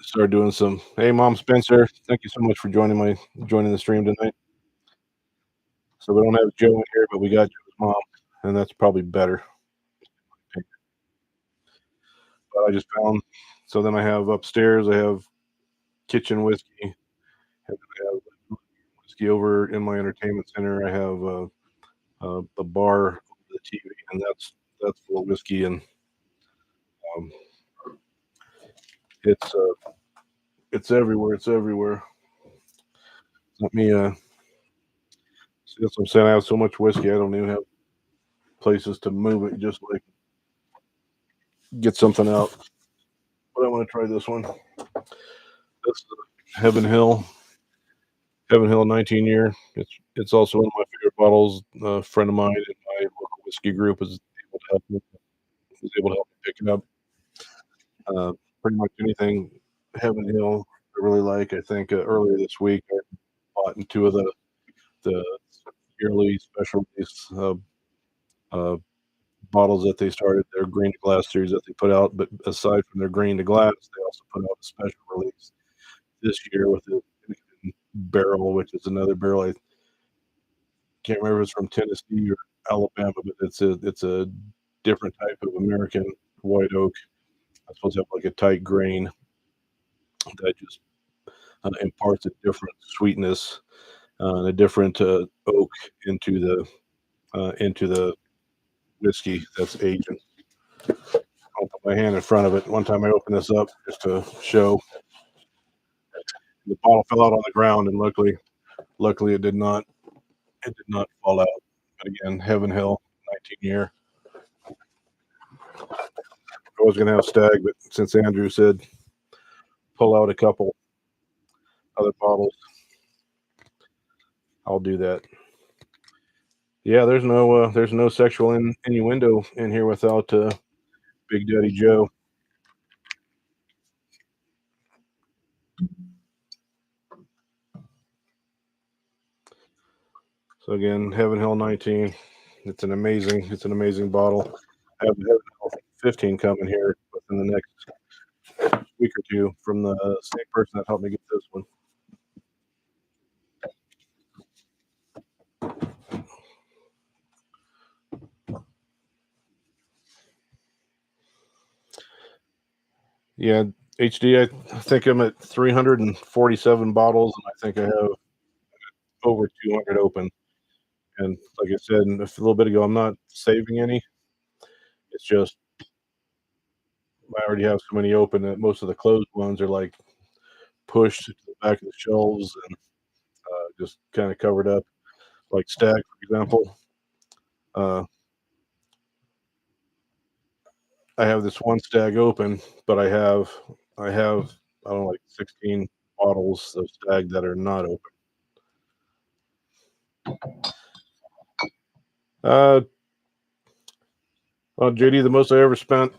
started doing some. Hey, Mom Spencer, thank you so much for joining the stream tonight. So we don't have Joe in here, but we got Joe's mom, and that's probably better. But I just found. So then I have upstairs. I have kitchen whiskey. And I have whiskey over in my entertainment center. I have a bar over the TV, and that's full of whiskey, and um, it's it's everywhere. It's everywhere. Let me see that's what I'm saying. I have so much whiskey, I don't even have places to move it. Just like get something out. But I want to try this one. That's Heaven Hill. Heaven Hill 19 year. It's also one of my favorite bottles. A friend of mine in my local whiskey group was able to help me pick it up. Pretty much anything Heaven Hill I really like. I think earlier this week I bought two of the the yearly special release uh, bottles that they started, their green to glass series that they put out. But aside from their green to glass, they also put out a special release this year with the barrel, which is another barrel. I can't remember if it's from Tennessee or Alabama, but it's a different type of American white oak. It's supposed to have like a tight grain that just imparts a different sweetness and a different oak into the whiskey that's aging. I'll put my hand in front of it. One time I opened this up just to show. The bottle fell out on the ground, and luckily it did not. It did not fall out. But again, Heaven Hill, 19 year. I was gonna have Stag, but since Andrew said pull out a couple other bottles, I'll do that. Yeah, there's no sexual innuendo in here without Big Daddy Joe. So again, Heaven Hill 19. It's an amazing bottle. I have Heaven Hill 15 coming here within the next week or two from the same person that helped me get this one. Yeah, HD, I think I'm at 347 bottles, and I think I have over 200 open. And like I said a little bit ago, I'm not saving any. It's just I already have so many open that most of the closed ones are like pushed to the back of the shelves and just kind of covered up. Like Stag, for example. Uh, I have this one Stag open, but I have I don't know, like 16 bottles of Stag that are not open. Uh, well, JD, the most I ever spent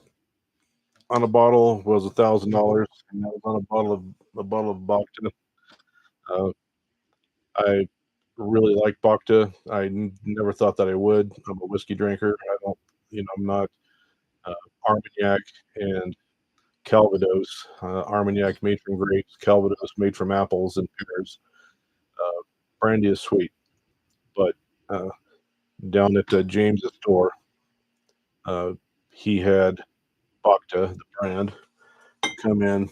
on a bottle was $1,000, and that was on a bottle of Bacta. Uh, I really like Bacta. Never thought that I would. I'm a whiskey drinker. I don't, I'm not uh, Armagnac and Calvados. Armagnac made from grapes, Calvados made from apples and pears. Brandy is sweet, but uh, down at James's store, uh, he had Bacta, the brand, come in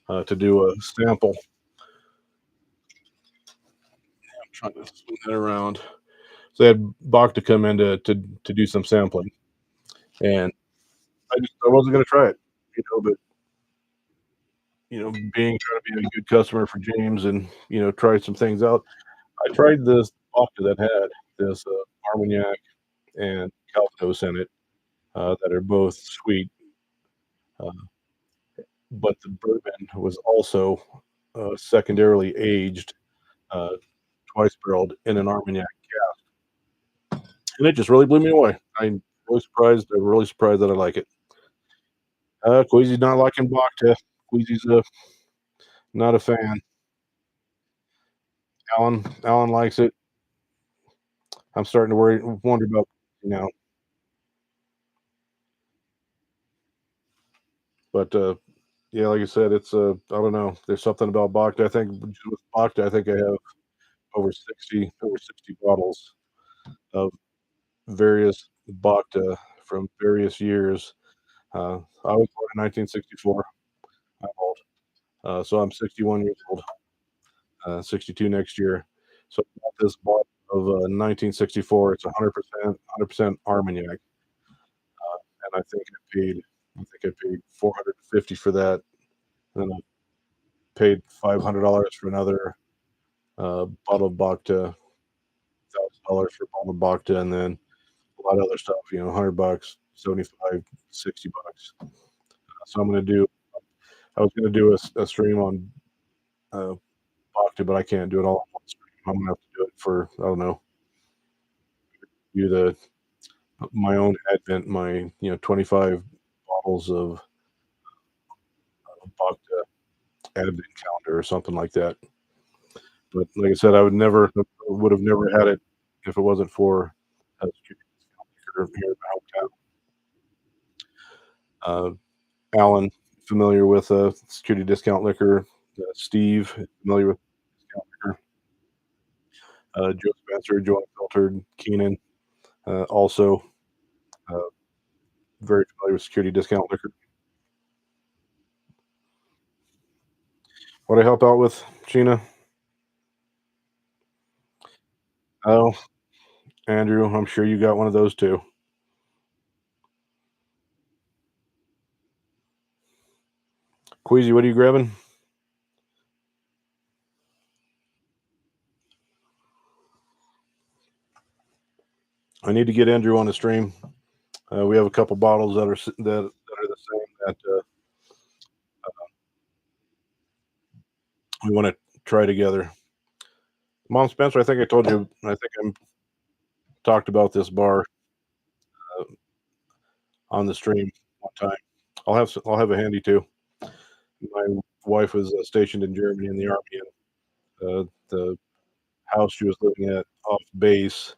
to do a sample. I'm trying to spin that around. So they had Bacta come in to do some sampling, and I wasn't going to try it, but being trying to be a good customer for James and try some things out. I tried this vodka that had this Armagnac and Calvados in it that are both sweet, uh, but the bourbon was also secondarily aged, uh, twice barreled in an Armagnac cask, and it just really blew me away. I'm really surprised. I'm really surprised that I like it. Queasy's not liking vodka. Queasy's not a fan. Alan likes it. I'm starting to wonder about now. But yeah, like I said, it's I don't know. There's something about Bacta. I think with Bacta, I think I have over 60 bottles of various Bacta from various years. I was born in 1964. I'm old, so I'm 61 years old. 62 next year. So I got this bottle of 1964. It's 100% Armagnac, and I think I paid 450 for that, and I paid $500 for another bottle of Bacta, $1,000 for a bottle of Bacta, and then a lot of other stuff. $100, 75, $60. So I was gonna do a stream on uh, Bacta, but I can't do it all on one stream. I'm gonna have to do it for I don't know, do my own advent, my 25 bottles of Bacta advent calendar or something like that. But like I said, I would have never had it if it wasn't for Security Discount Liquor here in my hometown. Alan, familiar with Security Discount Liquor. Steve, familiar with Discount Liquor. Joe Spencer, Joe Unfiltered, Keenan, also uh, very familiar with Security Discount Liquor. What I help out with, Sheena? Oh, Andrew, I'm sure you got one of those too. Queasy, what are you grabbing? I need to get Andrew on the stream. We have a couple bottles that are the same that we want to try together. Mom Spencer, I think I told you. I think I talked about this bar on the stream one time. I'll have a handy too. My wife was stationed in Germany in the army, and the house she was living at off base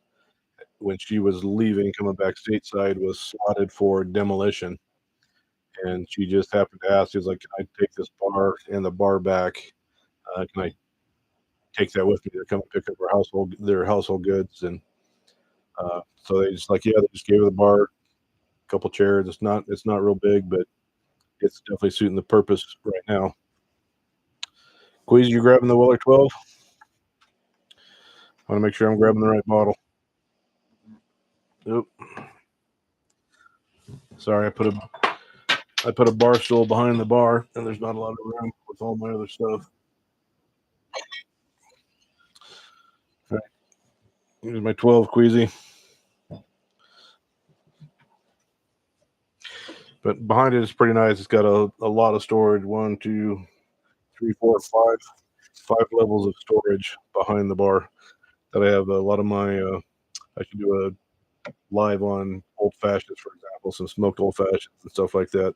when she was leaving, coming back stateside, was slotted for demolition. And she just happened to ask, she was like, "Can I take this bar and the bar back? Can I take that with me to come and pick up their household goods?" And so they just like, yeah, they just gave her the bar, a couple chairs. It's not real big, but it's definitely suiting the purpose right now. Queasy, you grabbing the Weller 12? I want to make sure I'm grabbing the right bottle. Oop. Sorry, I put a bar stool behind the bar, and there's not a lot of room with all my other stuff. All right. Here's my 12, Queasy. But behind it is pretty nice. It's got a lot of storage. 1, 2, 3, 4, 5 levels of storage behind the bar. That I have a lot of my. I should do a live on old fashions, for example, some smoked old fashions and stuff like that.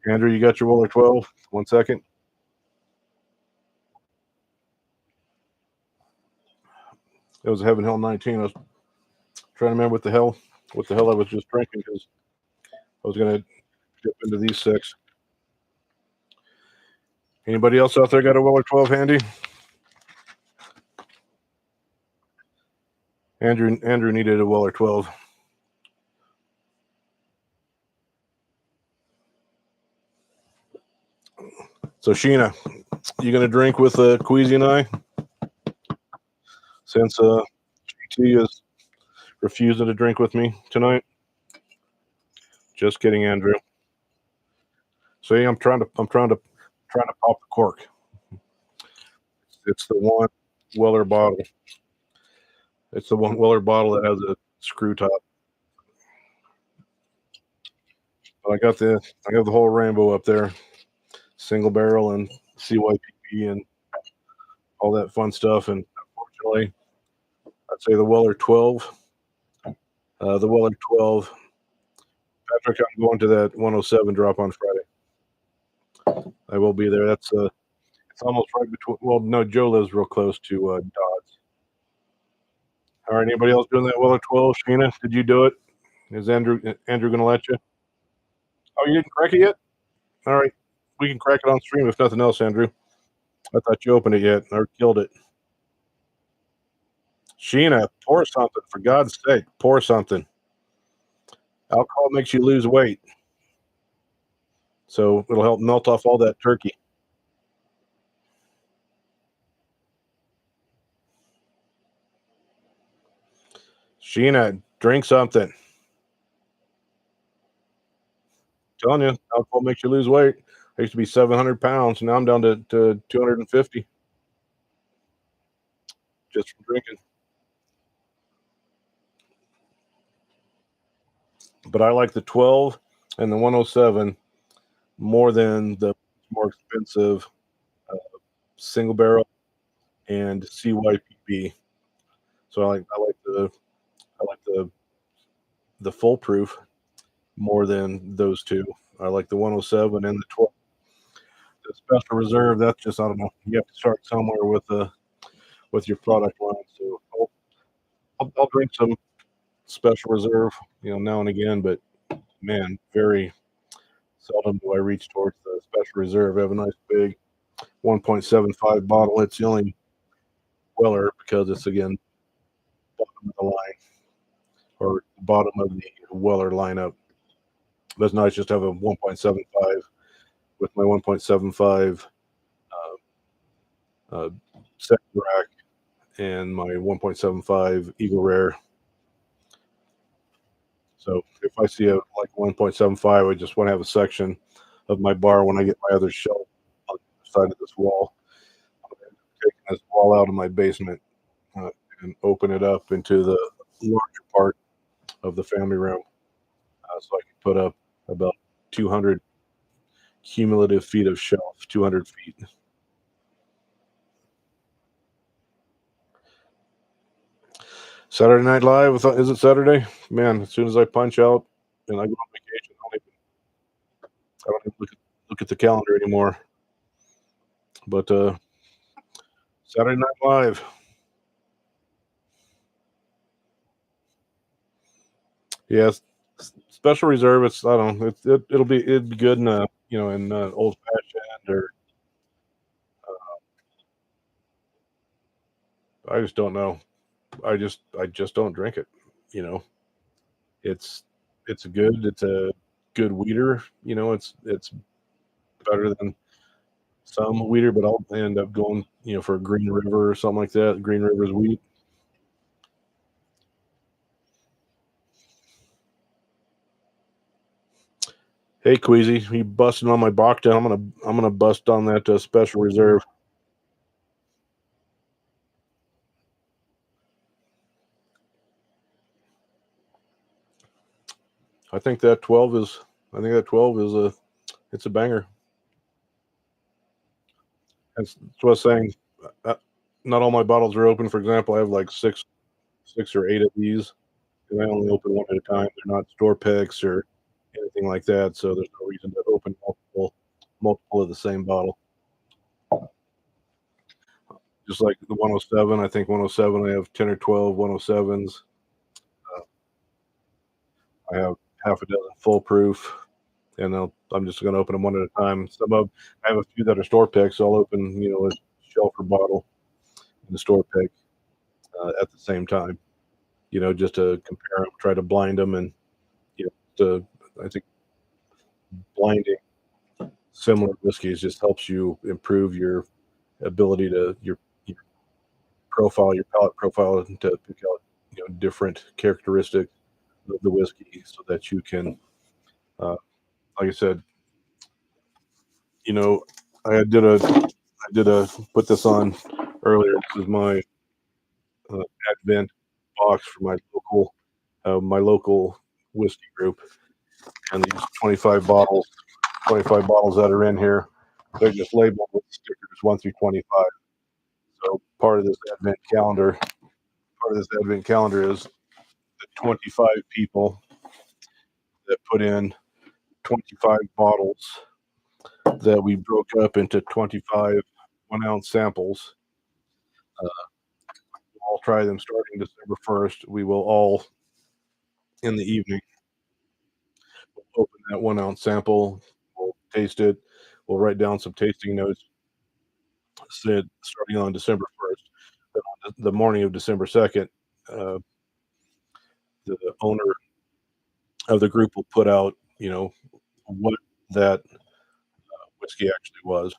Andrew, you got your Weller 12? 1 second. It was a Heaven Hill 19. I was trying to remember what the hell I was just drinking because I was gonna dip into these 6. Anybody else out there got a Weller 12 handy? Andrew needed a Weller 12. So Sheena, you gonna drink with Queasy and I? Since GT is refusing to drink with me tonight. Just kidding, Andrew. See, I'm trying to pop the cork. It's the one Weller bottle. It's the one Weller bottle that has a screw top. But I have the whole rainbow up there, single barrel and CYPP and all that fun stuff. And unfortunately, I'd say the Weller 12. The Weller 12. Patrick, I'm going to that 107 drop on Friday. I will be there. That's it's almost right between. Well, no, Joe lives real close to Dodds. All right, anybody else doing that Weller 12? Sheena, did you do it? Is Andrew going to let you? Oh, you didn't crack it yet? All right, we can crack it on stream if nothing else, Andrew. I thought you opened it yet or killed it. Sheena, pour something for God's sake. Pour something. Alcohol makes you lose weight, so it'll help melt off all that turkey. Sheena, drink something. Telling you, alcohol makes you lose weight. I used to be 700 pounds. Now I'm down to 250 just from drinking. But I like the 12 and the 107 more than the more expensive single barrel and CYPP. So I like the full proof more than those two. I like the 107 and the 12. The special reserve, that's just, I don't know. You have to start somewhere with the with your product line. So I'll drink some Special Reserve, now and again, but man, very seldom do I reach towards the Special Reserve. I have a nice big 1.75 bottle. It's the only Weller because it's again bottom of the line or bottom of the Weller lineup. But it's nice just to have a 1.75 with my 1.75 second rack and my 1.75 Eagle Rare. So if I see a like 1.75, I just want to have a section of my bar when I get my other shelf on the side of this wall. I'm taking this wall out of my basement and open it up into the larger part of the family room, so I can put up about 200 cumulative feet of shelf, 200 feet. Saturday Night Live, is it Saturday? Man, as soon as I punch out and I go on vacation, I don't even look at the calendar anymore. But Saturday Night Live, yes, Special Reserve. It's I don't know. It'd be good in in old fashioned or I just don't know. I just don't drink it. You know, it's it's a good weeder. It's better than some weeder, but I'll end up going for a Green River or something like that. Green River's wheat. Hey Queasy, you busting on my Bachta? I'm gonna bust on that Special Reserve. I think that 12 is. I think that 12 is a. It's a banger. That's what I was saying. Uh, Not all my bottles are open. For example, I have like six or eight of these, and I only open one at a time. They're not store picks or anything like that, so there's no reason to open multiple of the same bottle. Just like the 107, I think 107. I have 10 or 12 107s. I have half a dozen full proof, and I'm just going to open them one at a time. I have a few that are store picks, so I'll open a shelf or bottle in the store pick at the same time. Just to compare them, try to blind them, and to I think blinding similar whiskeys just helps you improve your ability to your profile, your palate profile, to pick out different characteristics of the whiskey, so that you can, uh, like I said, you know, I did a put this on earlier. This is my uh, Advent box for my local whiskey group, and these 25 bottles that are in here, they're just labeled with stickers 1 through 25. So part of this advent calendar is the 25 people that put in 25 bottles that we broke up into 25 1 ounce samples. Uh, we'll all try them starting December 1st. We will all, in the evening, open that 1 ounce sample. We'll taste it. We'll write down some tasting notes. Said starting on December 1st. But on the morning of December 2nd, uh, the owner of the group will put out, what that whiskey actually was.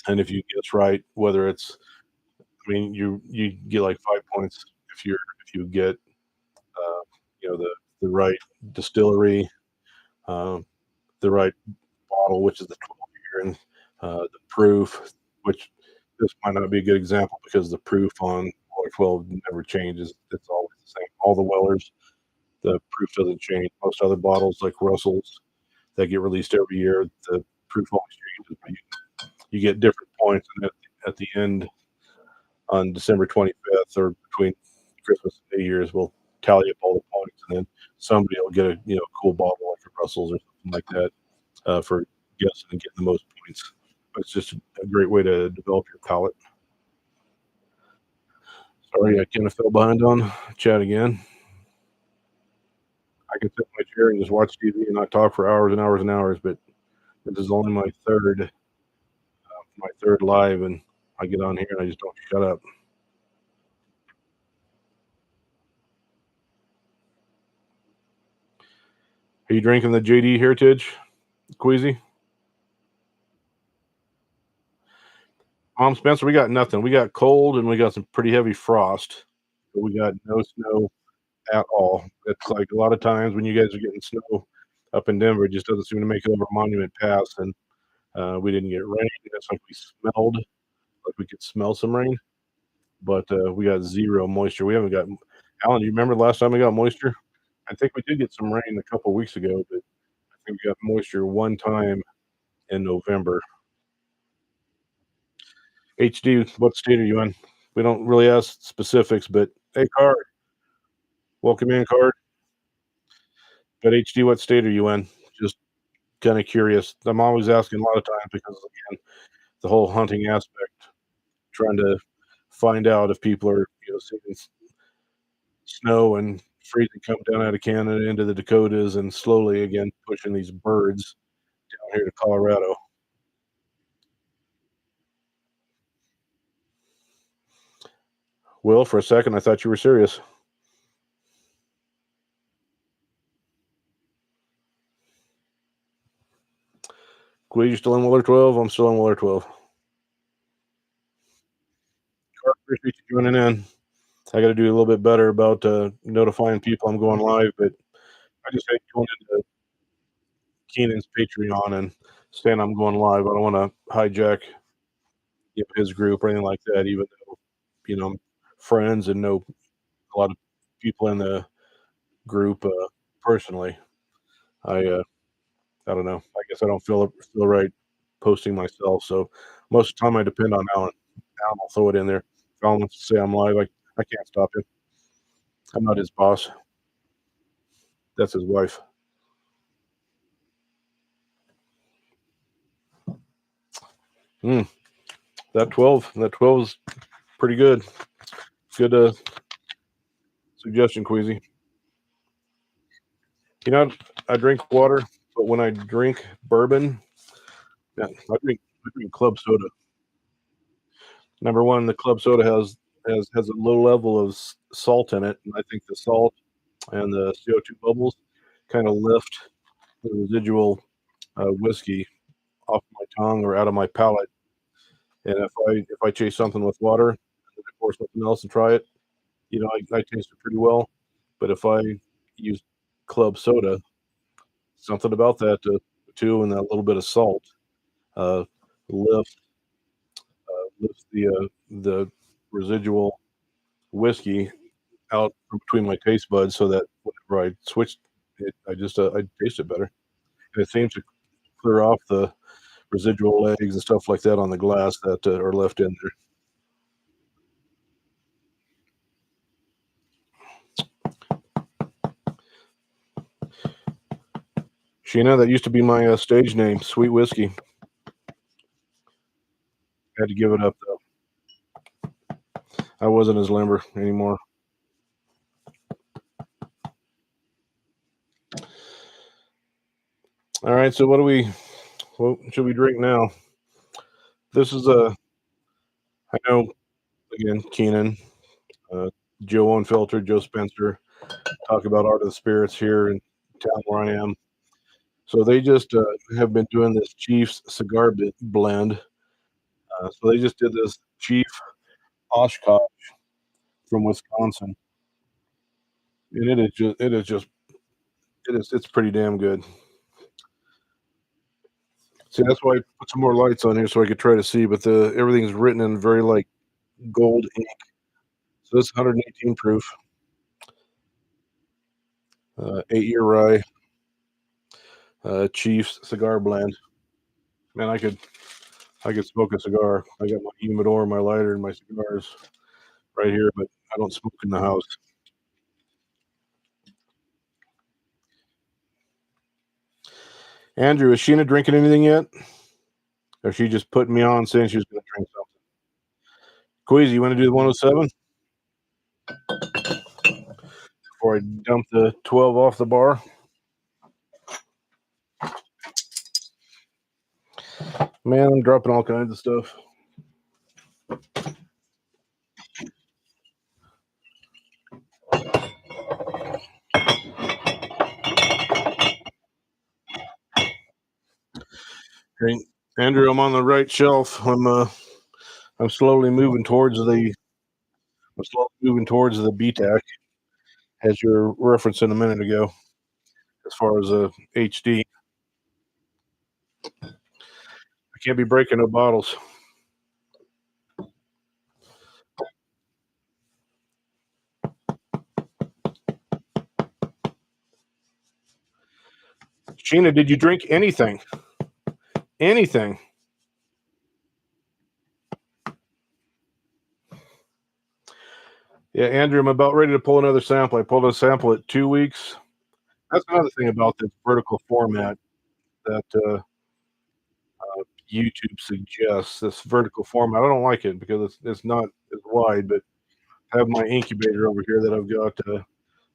And if you guess right, whether it's, I mean, you get like 5 points if you get, the right distillery, um, the right bottle, which is the 12 year, and the proof, which this might not be a good example because the proof on Weller 12 never changes. It's always the same. All the Wellers, the proof doesn't change. Most other bottles, like Russell's, that get released every year, the proof always changes. But you get different points, and at the end on December 25th or between Christmas and New Year's, we'll tally up all the points, and then somebody will get a cool bottle like a Russell's or something like that for guessing and getting the most points. It's just a great way to develop your palate. Sorry, I kind of fell behind on chat again. I can sit in my chair and just watch TV and not talk for hours and hours and hours, but this is only my third live, and I get on here and I just don't shut up. Are you drinking the JD Heritage, Queasy? Spencer, we got nothing. We got cold and we got some pretty heavy frost. But we got no snow at all. It's like a lot of times when you guys are getting snow up in Denver, it just doesn't seem to make it over Monument Pass, and we didn't get rain. It's like we smelled like we could smell some rain, but we got zero moisture. We haven't got. Alan, do you remember the last time we got moisture? I think we did get some rain a couple weeks ago, but I think we got moisture one time in November. HD, what state are you in? We don't really ask specifics, but hey, Card, welcome in, Card. But HD, what state are you in? Just kind of curious. I'm always asking a lot of times because again, the whole hunting aspect, trying to find out if people are seeing snow and freezing come down out of Canada into the Dakotas and slowly again pushing these birds down here to Colorado. Will, for a second, I thought you were serious. Quid, you still in Willer 12? I'm still in Willer 12. Appreciate you joining in. I got to do a little bit better about notifying people I'm going live, but I just hate going into Keenan's Patreon and saying I'm going live. I don't want to hijack his group or anything like that, even though, I'm friends and know a lot of people in the group personally. I don't know. I guess I don't feel right posting myself. So most of the time I depend on Alan. Alan will throw it in there. If Alan wants to say I'm live, I can't stop him. I'm not his boss. That's his wife. That 12 is pretty good. Good suggestion, Queasy. I drink water, but when I drink bourbon, yeah, I drink club soda. Number one, the club soda has a low level of salt in it, and I think the salt and the CO2 bubbles kind of lift the residual whiskey off my tongue or out of my palate. And if I chase something with water and then I pour something else and try it, I taste it pretty well. But if I use club soda, something about that too, and that little bit of salt uh, lift lifts the residual whiskey out from between my taste buds, so that whenever I switch it, I taste it better, and it seems to clear off the residual legs and stuff like that on the glass that are left in there. Sheena, that used to be my stage name, Sweet Whiskey. Had to give it up though. I wasn't as limber anymore. All right, so what should we drink now? This is I know, again, Keenan, Joe Unfiltered, Joe Spencer, talk about Art of the Spirits here in town where I am. So they just have been doing this Chief's cigar blend. So they just did this Chief Oshkosh from Wisconsin, and it's pretty damn good. See, that's why I put some more lights on here so I could try to see. But everything's written in very like gold ink. So this is 118 proof, 8-year rye, Chief's cigar blend. Man, I could smoke a cigar. I got my humidor, my lighter, and my cigars right here, but I don't smoke in the house. Andrew, is Sheena drinking anything yet? Or is she just putting me on saying she was going to drink something? Queasy, you want to do the 107? before I dump the 12 off the bar. Man, I'm dropping all kinds of stuff. Okay, Andrew, I'm on the right shelf. I'm slowly moving towards the BTAC, as you're referencing a minute ago, as far as a HD. I can't be breaking no bottles. Sheena, did you drink anything? Anything? Yeah, Andrew, I'm about ready to pull another sample. I pulled a sample at 2 weeks. That's another thing about this vertical format that YouTube suggests. This vertical format, I don't like it because it's not as wide. But I have my incubator over here that I've got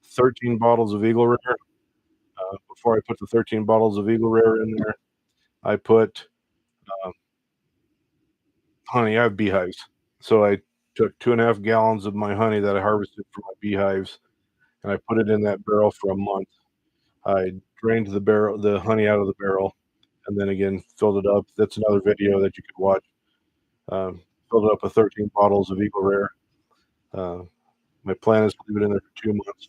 13 bottles of Eagle Rare. Before I put the 13 bottles of Eagle Rare in there, I put honey. I have beehives, so I took 2.5 gallons of my honey that I harvested from my beehives, and I put it in that barrel for a month. I drained the honey out of the barrel, and then again filled it up. That's another video that you could watch. Filled it up with 13 bottles of Eagle Rare. Uh, my plan is to leave it in there for 2 months,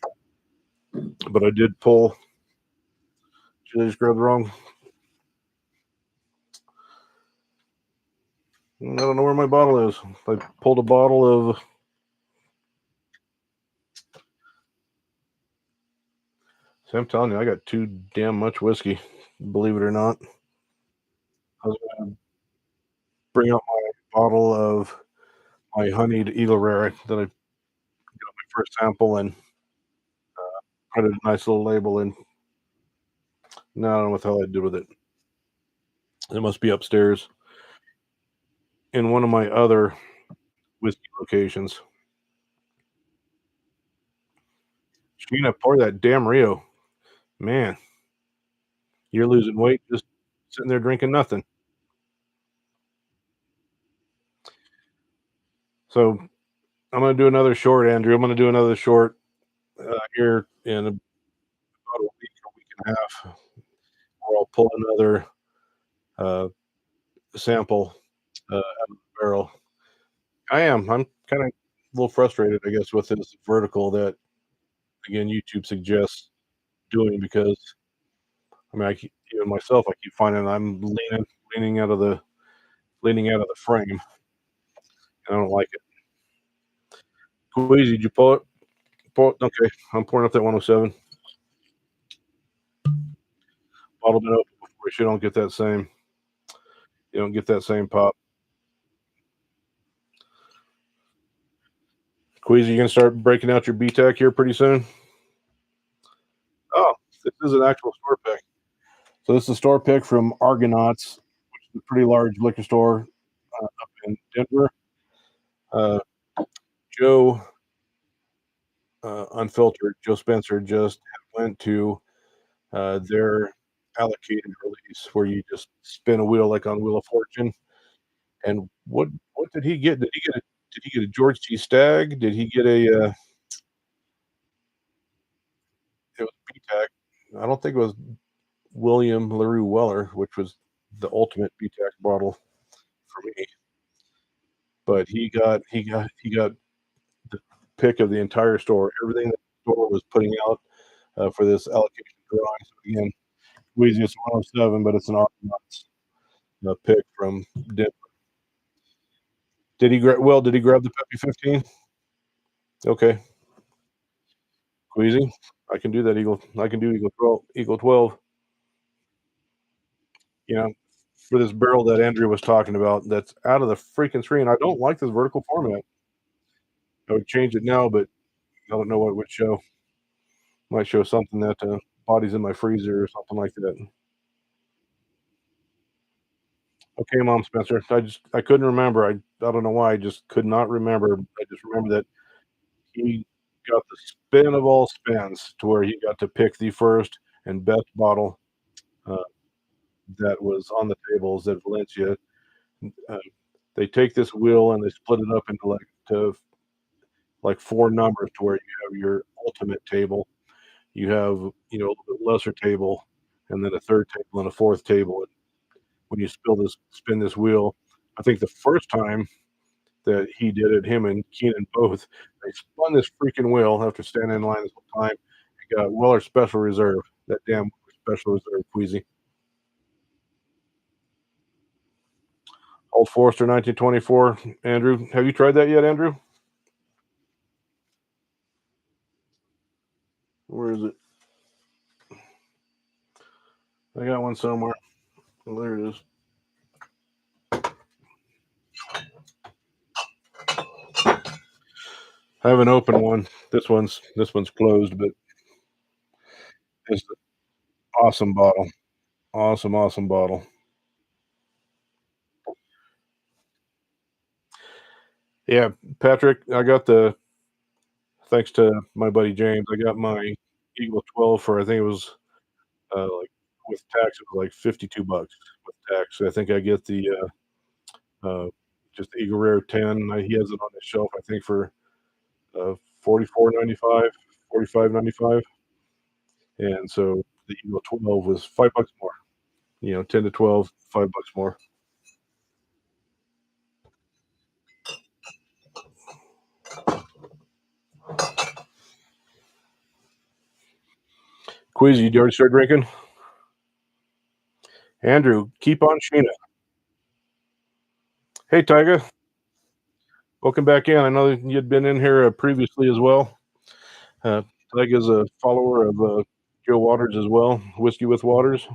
but I did pull. Did I just grab the wrong? I don't know where my bottle is. I pulled a bottle of. See, I'm telling you, I got too damn much whiskey. Believe it or not. I was going to bring out my bottle of my honeyed Eagle Rare that I got my first sample and put a nice little label in. No, I don't know what the hell I did with it. It must be upstairs in one of my other whiskey locations. Sheena, pour that damn Rio. Man, you're losing weight just sitting there drinking nothing. So I'm going to do another short, Andrew. I'm going to do another short here in about a week and a half, where I'll pull another uh, sample out of the barrel. I'm kind of a little frustrated, I guess, with this vertical that, again, YouTube suggests doing because, I mean, even myself, I keep finding I'm leaning out of the frame, and I don't like it. Queasy, did you pull it? Okay, I'm pouring up that 107. Bottle been open before, so you don't get that same pop. Queasy, you gonna start breaking out your BTAC here pretty soon? Oh, this is an actual store pick. So this is a store pick from Argonauts, which is a pretty large liquor store up in Denver. Uh, Joe Unfiltered, Joe Spencer just went to their allocated release where you just spin a wheel like on Wheel of Fortune. And what did he get? Did he get a George T. Stagg? Did he get a it was BTAC? I don't think it was William LaRue Weller, which was the ultimate BTAC bottle for me. But he got the pick of the entire store. Everything that the store was putting out for this allocation drawing. So again, Wheezy, 107, but it's an Argonauts pick from Denver. Did he grab the Peppy 15? Okay, Queasy, I can do that. I can do Eagle 12. Eagle 12. You know, for this barrel that Andrew was talking about, that's out of the freaking screen. I don't like this vertical format. I would change it now, but I don't know what it would show. Might show something that body's in my freezer or something like that. Okay, Mom Spencer. I couldn't remember. I don't know why. I just could not remember. I just remember that he got the spin of all spins to where he got to pick the first and best bottle uh, that was on the tables at Valencia. Uh, they take this wheel and they split it up into like four numbers to where you have your ultimate table. You have a little bit lesser table, and then a third table and a fourth table. And when you spin this wheel, I think the first time that he did it, him and Keenan both, they spun this freaking wheel after standing in line this whole time. He got Weller Special Reserve, that damn Special Reserve Queasy. Old Forester 1924. Andrew, have you tried that yet, Andrew? Where is it? I got one somewhere. Oh, there it is. I haven't opened one. This one's closed, but it's an awesome bottle. Awesome bottle. Yeah, Patrick, I got thanks to my buddy James, I got my Eagle 12 for I think it was like with tax it was like $52 with tax. I think I get the just the Eagle Rare 10. He has it on his shelf I think for 44.95, 45.95. And so the Eagle 12 was $5 more. 10 to 12, $5 more. Queasy, you already start drinking? Andrew, keep on Sheena. Hey, Tyga, welcome back in. I know you'd been in here previously as well. Tyga's a follower of Joe Waters as well, Whiskey with Waters.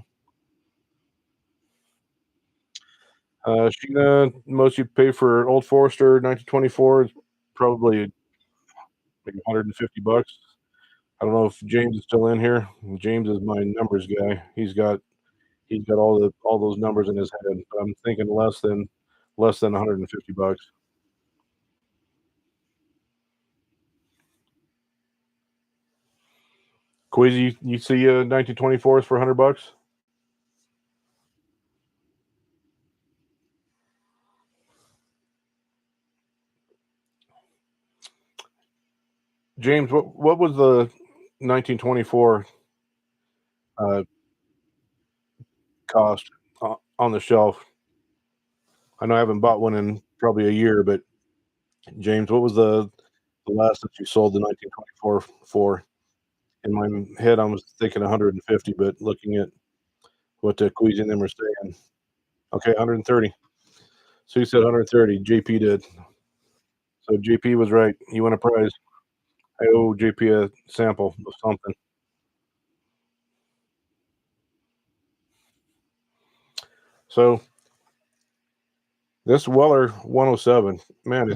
Sheena, most you pay for Old Forester 1924 is probably like $150. I don't know if James is still in here. James is my numbers guy. He's got all those numbers in his head. I'm thinking less than $150. Queasy, you see 1924s for $100? James, what was the 1924 uh, cost on the shelf? I know I haven't bought one in probably a year, but James, what was the last that you sold the 1924 for? In my head, I was thinking 150, but looking at what the Queasy and them were saying, okay, 130. So you said 130. JP did. So JP was right. He won a prize. I owe JP a sample of something. So this Weller 107, man,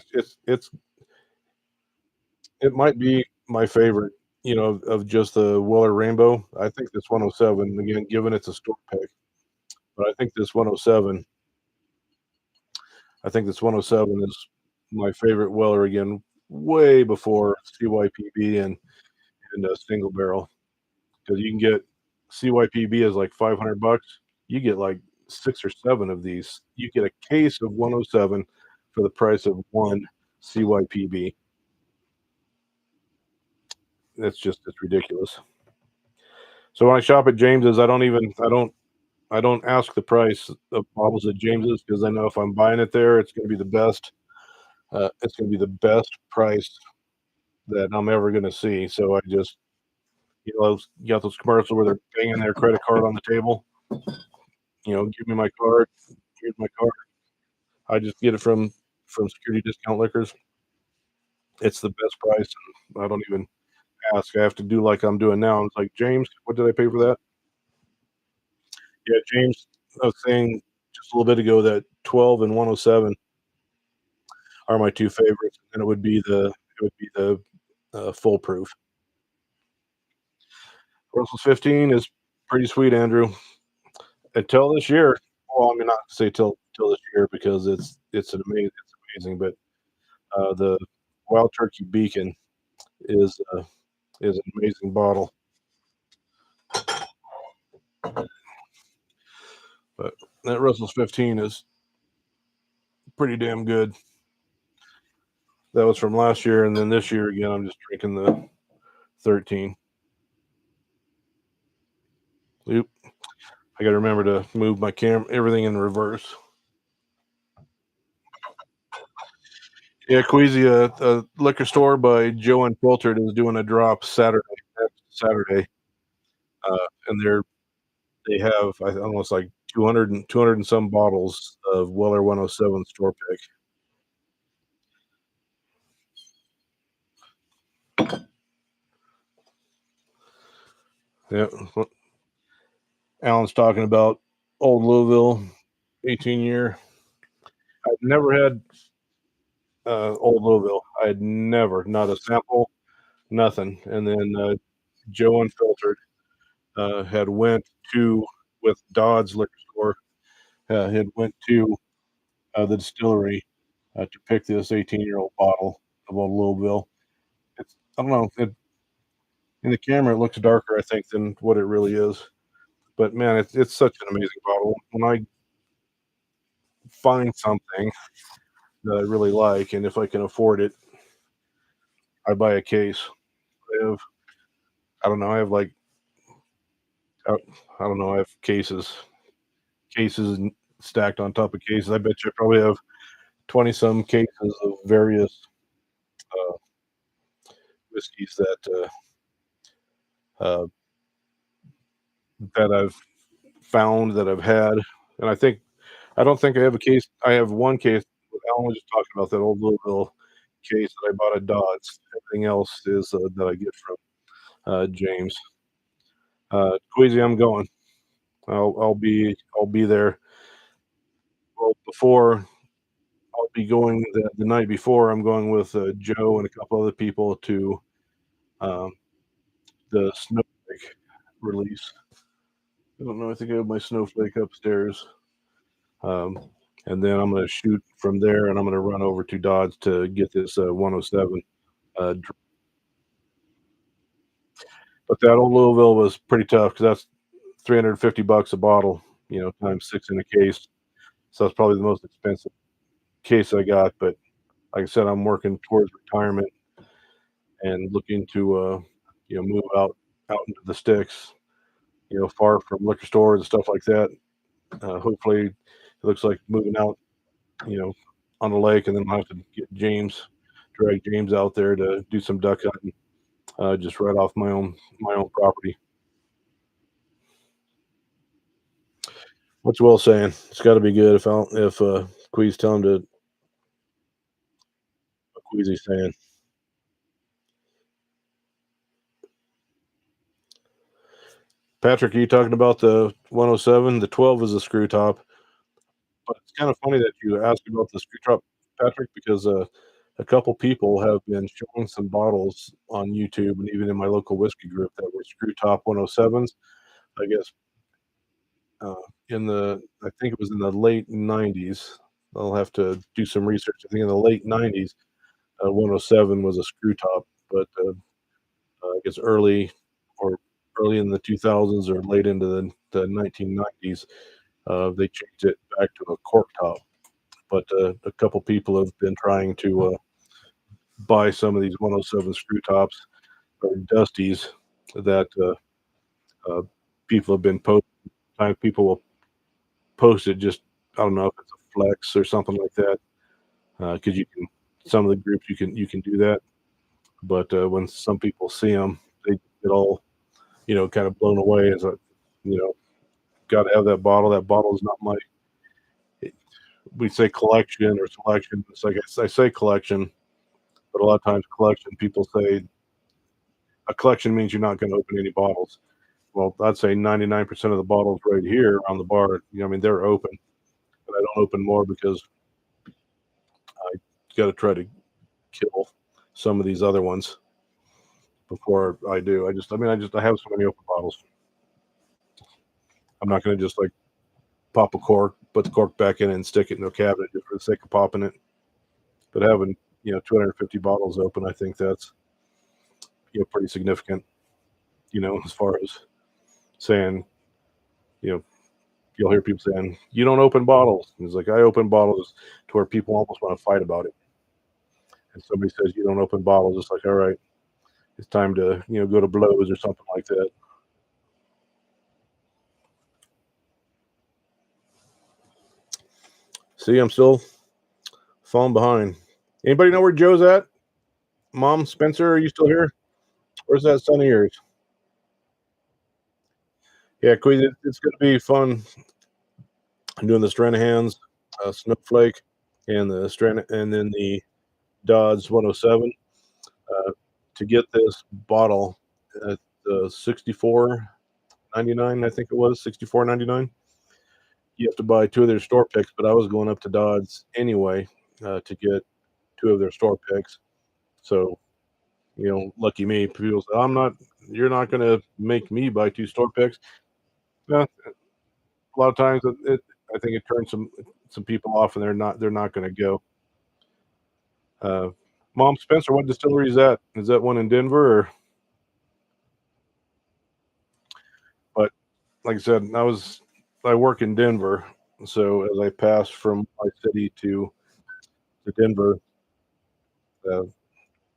it might be my favorite, of just the Weller Rainbow. I think this 107, again, given it's a store pick, but I think this 107 is my favorite Weller again, way before CYPB and single barrel, because you can get CYPB is like $500. You get like 6 or 7 of these. You get a case of 107 for the price of one CYPB. It's ridiculous. So when I shop at James's, I don't ask the price of bottles at James's because I know if I'm buying it there, it's going to be the best. It's going to be the best price that I'm ever going to see. So I just, you got those commercials where they're banging their credit card on the table. Give me my card. Here's my card. I just get it from Security Discount Liquors. It's the best price. And I don't even ask. I have to do like I'm doing now. It's like, James, what did I pay for that? Yeah, James, I was saying just a little bit ago that 12 and 107 are my two favorites, and it would be the foolproof. Russell's 15 is pretty sweet, Andrew. Until this year, well, I mean, not to say till this year because it's amazing, but the Wild Turkey Beacon is an amazing bottle. But that Russell's 15 is pretty damn good. That was from last year, and then this year again, I'm just drinking the 13. Oop. I got to remember to move my everything in reverse. Yeah, Queasy, a liquor store by Joe Unfiltered is doing a drop Saturday, and they have almost like 200 and some bottles of Weller 107 store pick. Yeah, Alan's talking about Old Louisville 18-year. I've never had Old Louisville. I had never, not a sample, nothing. And then Joe Unfiltered had went to with Dodd's liquor store. Had went to the distillery to pick this 18-year-old bottle of Old Louisville. I don't know. In the camera, it looks darker, I think, than what it really is. But man, it's such an amazing bottle. When I find something that I really like, and if I can afford it, I buy a case. I don't know. I have like I don't know. I have cases stacked on top of cases. I bet you I probably have 20 some cases of various uh, whiskeys uh, that I've found that I've had, and I don't think I have a case. I have one case. Alan was just talking about that Old Louisville case that I bought at Dodds. Everything else is that I get from James. Queasy, I'm going. I'll be there. Well, before I'll be going the night before. I'm going with Joe and a couple other people to um, the Snowflake release. I don't know. I think I have my Snowflake upstairs. Um, and then I'm going to shoot from there, and I'm going to run over to Dodge to get this 107. But that Old Louisville was pretty tough because that's $350 a bottle, times 6 in a case. So that's probably the most expensive case I got. But like I said, I'm working towards retirement and looking to, move out into the sticks, far from liquor stores and stuff like that. Hopefully, it looks like moving out, you know, on the lake, and then I'll have to drag James out there to do some duck hunting, just right off my own property. What's Will saying? It's got to be good if Queez tell him to. What Queezy's saying. Patrick, are you talking about the 107? The 12 is a screw top. But it's kind of funny that you asked about the screw top, Patrick, because a couple people have been showing some bottles on YouTube and even in my local whiskey group that were screw top 107s. I guess uh, I think it was in the late 90s. I'll have to do some research. I think in the late 90s, 107 was a screw top, but I guess early in the 2000s or late into the 1990s, they changed it back to a cork top. But a couple people have been trying to buy some of these 107 screw tops or dusties that uh, people have been posting. Sometimes people will post it just, I don't know if it's a flex or something like that, because you can, some of the groups you can do that. But when some people see them, they get all, kind of blown away as a, you know, got to have that bottle. That bottle is not my, we say collection or selection. It's like I say collection, but a lot of times collection, people say a collection means you're not going to open any bottles. Well, I'd say 99% of the bottles right here on the bar, I mean, they're open, but I don't open more because I got to try to kill some of these other ones before I do. I have so many open bottles. I'm not going to just like pop a cork, put the cork back in, and stick it in a cabinet just for the sake of popping it. But having 250 bottles open, I think that's pretty significant, as far as saying, you'll hear people saying, "You don't open bottles." And it's like, I open bottles to where people almost want to fight about it. And somebody says, "You don't open bottles." It's like, all right, it's time to, go to blows or something like that. See, I'm still falling behind. Anybody know where Joe's at? Mom, Spencer, are you still here? Where's that son of yours? Yeah, Queez, it's going to be fun doing the Stranahan's Snowflake and then the Dodge 107 to get this bottle at the 64.99. I think it was 64.99. You have to buy two of their store picks, but I was going up to Dodge anyway to get two of their store picks. So, lucky me. People say, you're not going to make me buy two store picks. No, a lot of times I think it turns some people off, and they're not going to go. Mom, Spencer, what distillery is that? Is that one in Denver? But like I said, I work in Denver, so as I pass from my city to Denver,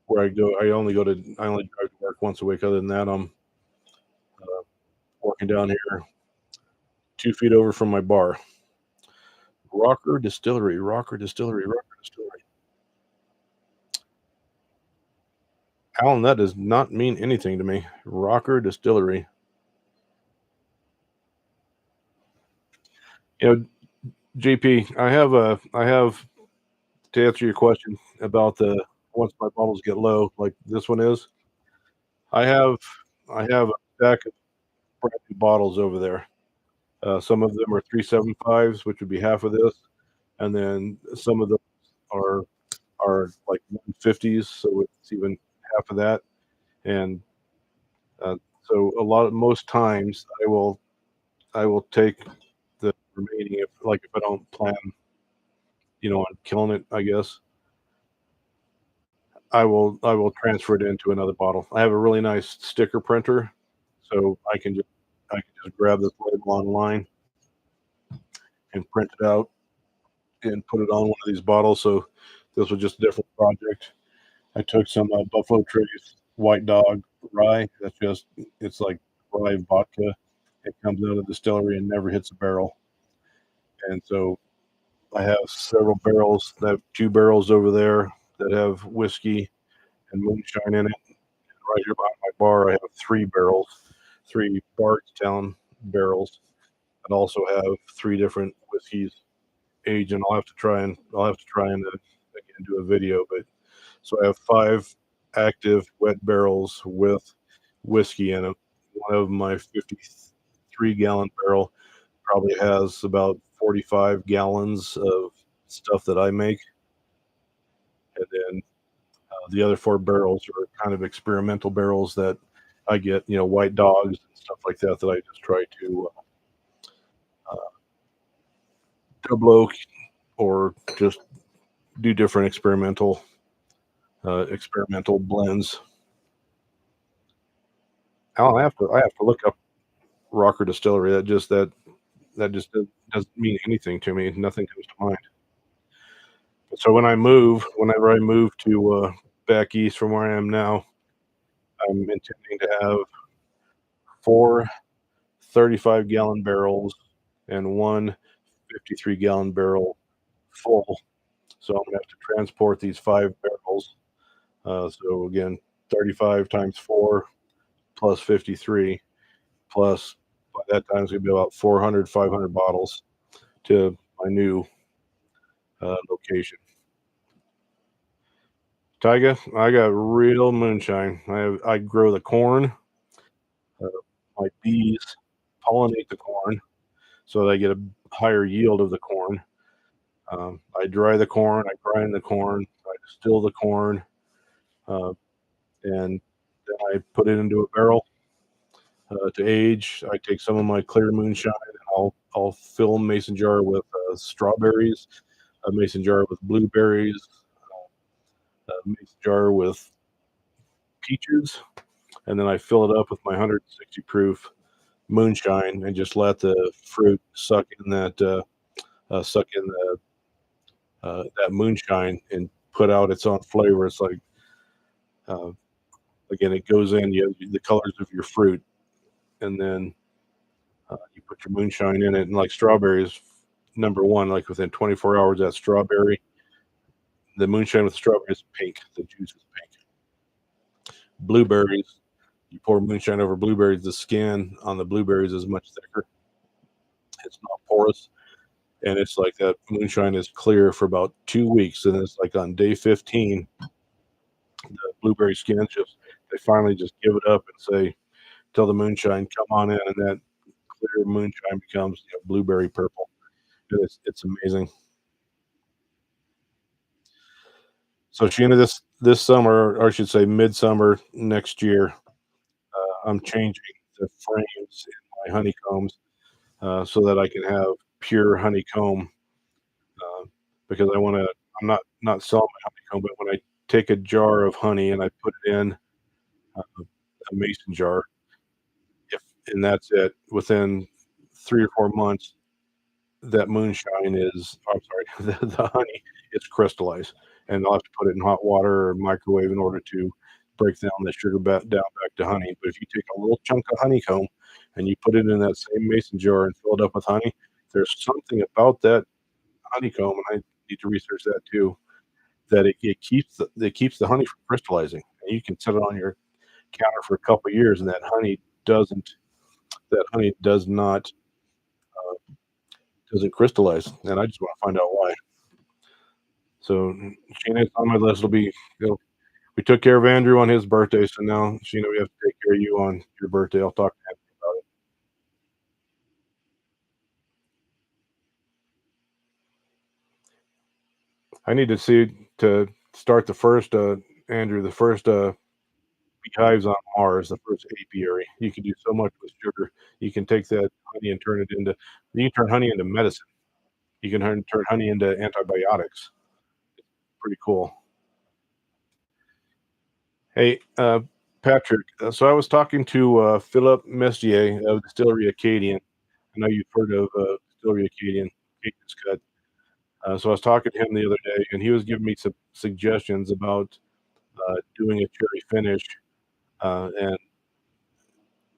where I go, I only drive to work once a week. Other than that, I'm working down here 2 feet over from my bar. Rocker Distillery. Alan, that does not mean anything to me. Rocker Distillery. JP, I have to answer your question about the once my bottles get low, like this one is. I have a stack of brand new bottles over there. Some of them are 375s, which would be half of this, and then some of them are like 150s, so it's even half of that. And so most times I will take the remaining if I don't plan on killing it, I guess I will transfer it into another bottle. I have a really nice sticker printer, so I can just grab this label online and print it out and put it on one of these bottles. So this was just a different project. I took some Buffalo Trace White Dog rye. It's like rye vodka. It comes out of the distillery and never hits a barrel. And so I have several barrels. I have 2 barrels over there that have whiskey and moonshine in it. Right here behind my bar, I have 3 barrels, 3 Bardstown barrels, and also have 3 different whiskeys aged. And I'll have to try and again do a video. But so I have 5 active wet barrels with whiskey in them. One of my 53-gallon barrel probably has about 45 gallons of stuff that I make, and then the other 4 barrels are kind of experimental barrels that I get, white dogs and stuff like that I just try to double oak or just do different experimental blends. Alan, I have to look up Rocker Distillery. That just doesn't mean anything to me. Nothing comes to mind. So whenever I move to back east from where I am now, I'm intending to have 4 35-gallon barrels and 1 53-gallon barrel full. So I'm going to have to transport these 5 barrels. So again, 35 times 4 plus 53 plus by that time it's going to be about 400, 500 bottles to my new location. Tyga, I got real moonshine. I grow the corn. My bees pollinate the corn so that I get a higher yield of the corn. I dry the corn, I grind the corn, I distill the corn, and then I put it into a barrel to age. I take some of my clear moonshine and I'll fill a mason jar with strawberries, a mason jar with blueberries, a mason jar with peaches, and then I fill it up with my 160 proof moonshine and just let the fruit suck in that moonshine and put out its own flavor. It's like uh, again, it goes in. You have the colors of your fruit, and then you put your moonshine in it. And like strawberries, number one, like within 24 hours, that strawberry, the moonshine with the strawberry is pink. The juice is pink. Blueberries, you pour moonshine over blueberries. The skin on the blueberries is much thicker. It's not porous, and it's like that moonshine is clear for about 2 weeks, and it's like on day 15, the blueberry skins just they finally just give it up and say, "Tell the moonshine, come on in," and that clear moonshine becomes blueberry purple. It's amazing. So Sheena, this summer, or I should say midsummer next year, I'm changing the frames in my honeycombs so that I can have pure honeycomb uh, because I want to. I'm not selling my honeycomb, but when I take a jar of honey and I put it in a mason jar, if and that's it. Within 3 or 4 months, that moonshine is. I'm sorry, the honey is crystallized, and I'll have to put it in hot water or microwave in order to break down the sugar down back to honey. But if you take a little chunk of honeycomb and you put it in that same mason jar and fill it up with honey, there's something about that honeycomb, and I need to research that too. That it keeps the honey from crystallizing, and you can set it on your counter for a couple of years, and doesn't that honey doesn't crystallize, and I just want to find out why. So Sheena, it's on my list. We took care of Andrew on his birthday, so now Sheena, we have to take care of you on your birthday. I'll talk to Andrew about it. I need to see to start the first Andrew, the first beehives on Mars, the first apiary. You can do so much with sugar. You can take that honey and you can turn honey into medicine. You can turn honey into antibiotics. Pretty cool. Hey, Patrick. So I was talking to Philip Messier of Distillery Acadian. I know you've heard of Distillery Acadian, Acadian's Cut. So I was talking to him the other day, and he was giving me some suggestions about doing a cherry finish, and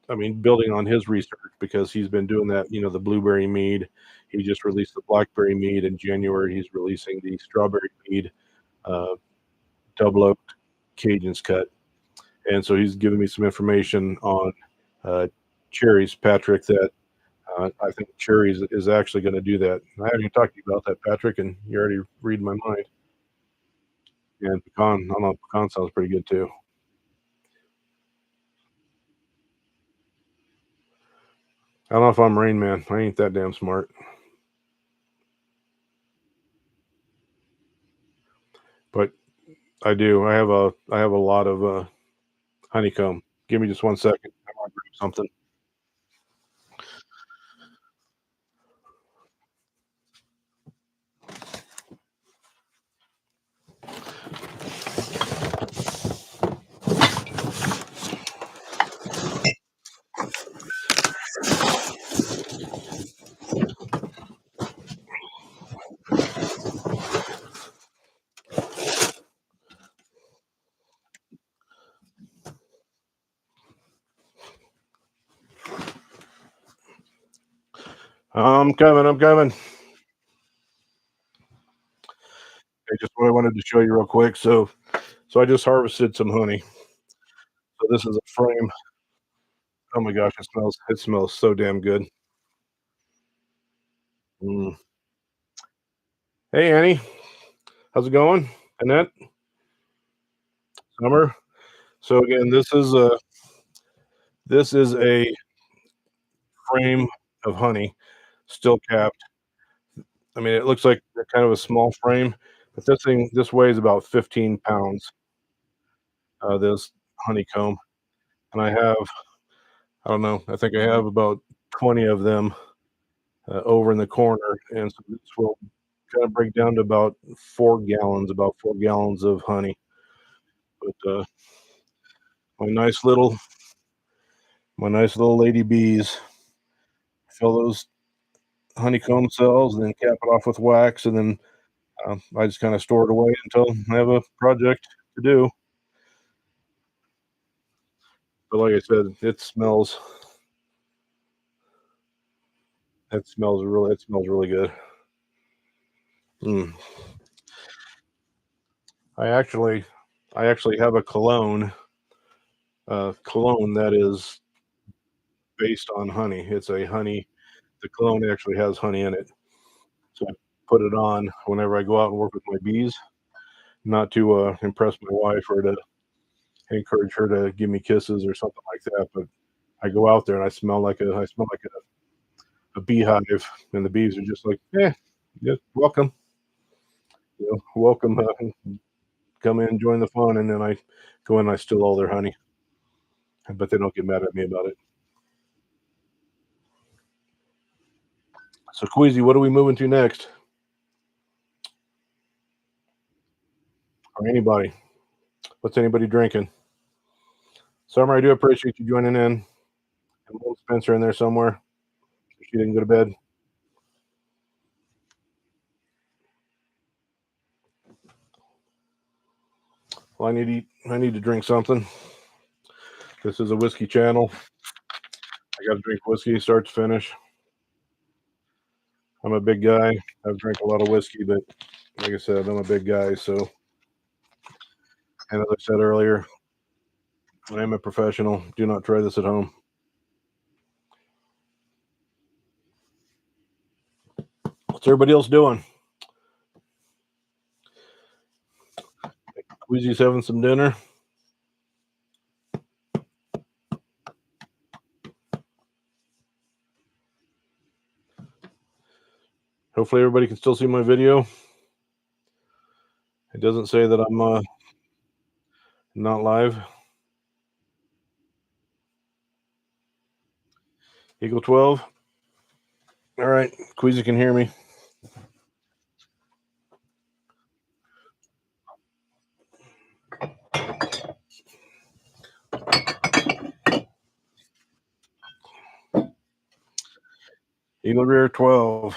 I mean, building on his research because he's been doing that. The blueberry mead. He just released the blackberry mead in January. He's releasing the strawberry mead, uh, double oak Cajun's Cut, and so he's giving me some information on uh, cherries, Patrick. That I think cherries is actually going to do that. I haven't even talked to you about that, Patrick, and you're already reading my mind. And pecan, I don't know, pecan sounds pretty good too. I don't know if I'm Rain Man. I ain't that damn smart, but I do. I have a lot of honeycomb. Give me just 1 second. I want to grab something. I'm coming. I'm coming. Okay, just what I wanted to show you real quick. So I just harvested some honey. So this is a frame. Oh my gosh, it smells so damn good. Mm. Hey Annie, how's it going? Annette, Summer. So again, this is a frame of honey, still capped. I mean, it looks like kind of a small frame, but this weighs about 15 pounds. This honeycomb, and I don't know, I think I have about 20 of them over in the corner, and so this will kind of break down to about 4 gallons of honey. But my nice little lady bees. Fill those honeycomb cells and then cap it off with wax, and then I just kind of store it away until I have a project to do. But like I said, it smells really good. Mm. I actually have a cologne that is based on honey. It's a honey. The cologne actually has honey in it, so I put it on whenever I go out and work with my bees. Not to impress my wife or to encourage her to give me kisses or something like that, but I go out there and I smell like a beehive, and the bees are just like, yeah, welcome, welcome, come in, join the fun, and then I go in and I steal all their honey, but they don't get mad at me about it. So, Queasy, what are we moving to next? Or anybody? What's anybody drinking? Summer, I do appreciate you joining in. And little Spencer in there somewhere. She didn't go to bed. Well, I need to drink something. This is a whiskey channel. I got to drink whiskey start to finish. I'm a big guy. I've drank a lot of whiskey, but like I said, I'm a big guy. So, and as I said earlier, I am a professional. Do not try this at home. What's everybody else doing? Queasy's having some dinner. Hopefully everybody can still see my video. It doesn't say that I'm not live. Eagle 12. All right, Queasy can hear me. Eagle Rear 12.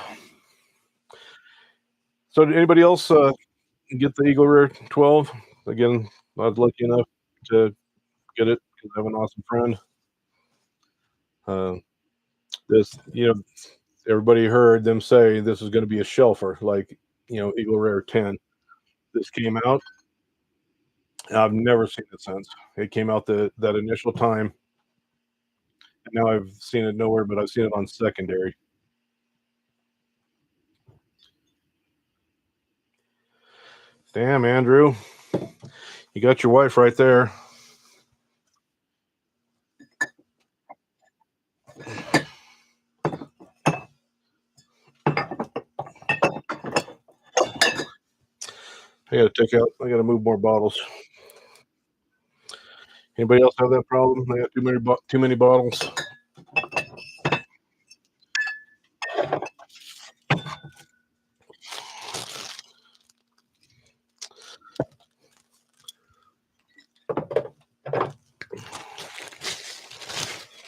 So did anybody else get the Eagle Rear 12? Again, I was lucky enough to get it because I have an awesome friend. This, everybody heard them say this is going to be a shelfer, like, Eagle Rare 10. This came out. I've never seen it since. It came out that initial time. And now I've seen it nowhere, but I've seen it on secondary. Damn, Andrew. You got your wife right there. I gotta move more bottles. Anybody else have that problem? They got too many bottles.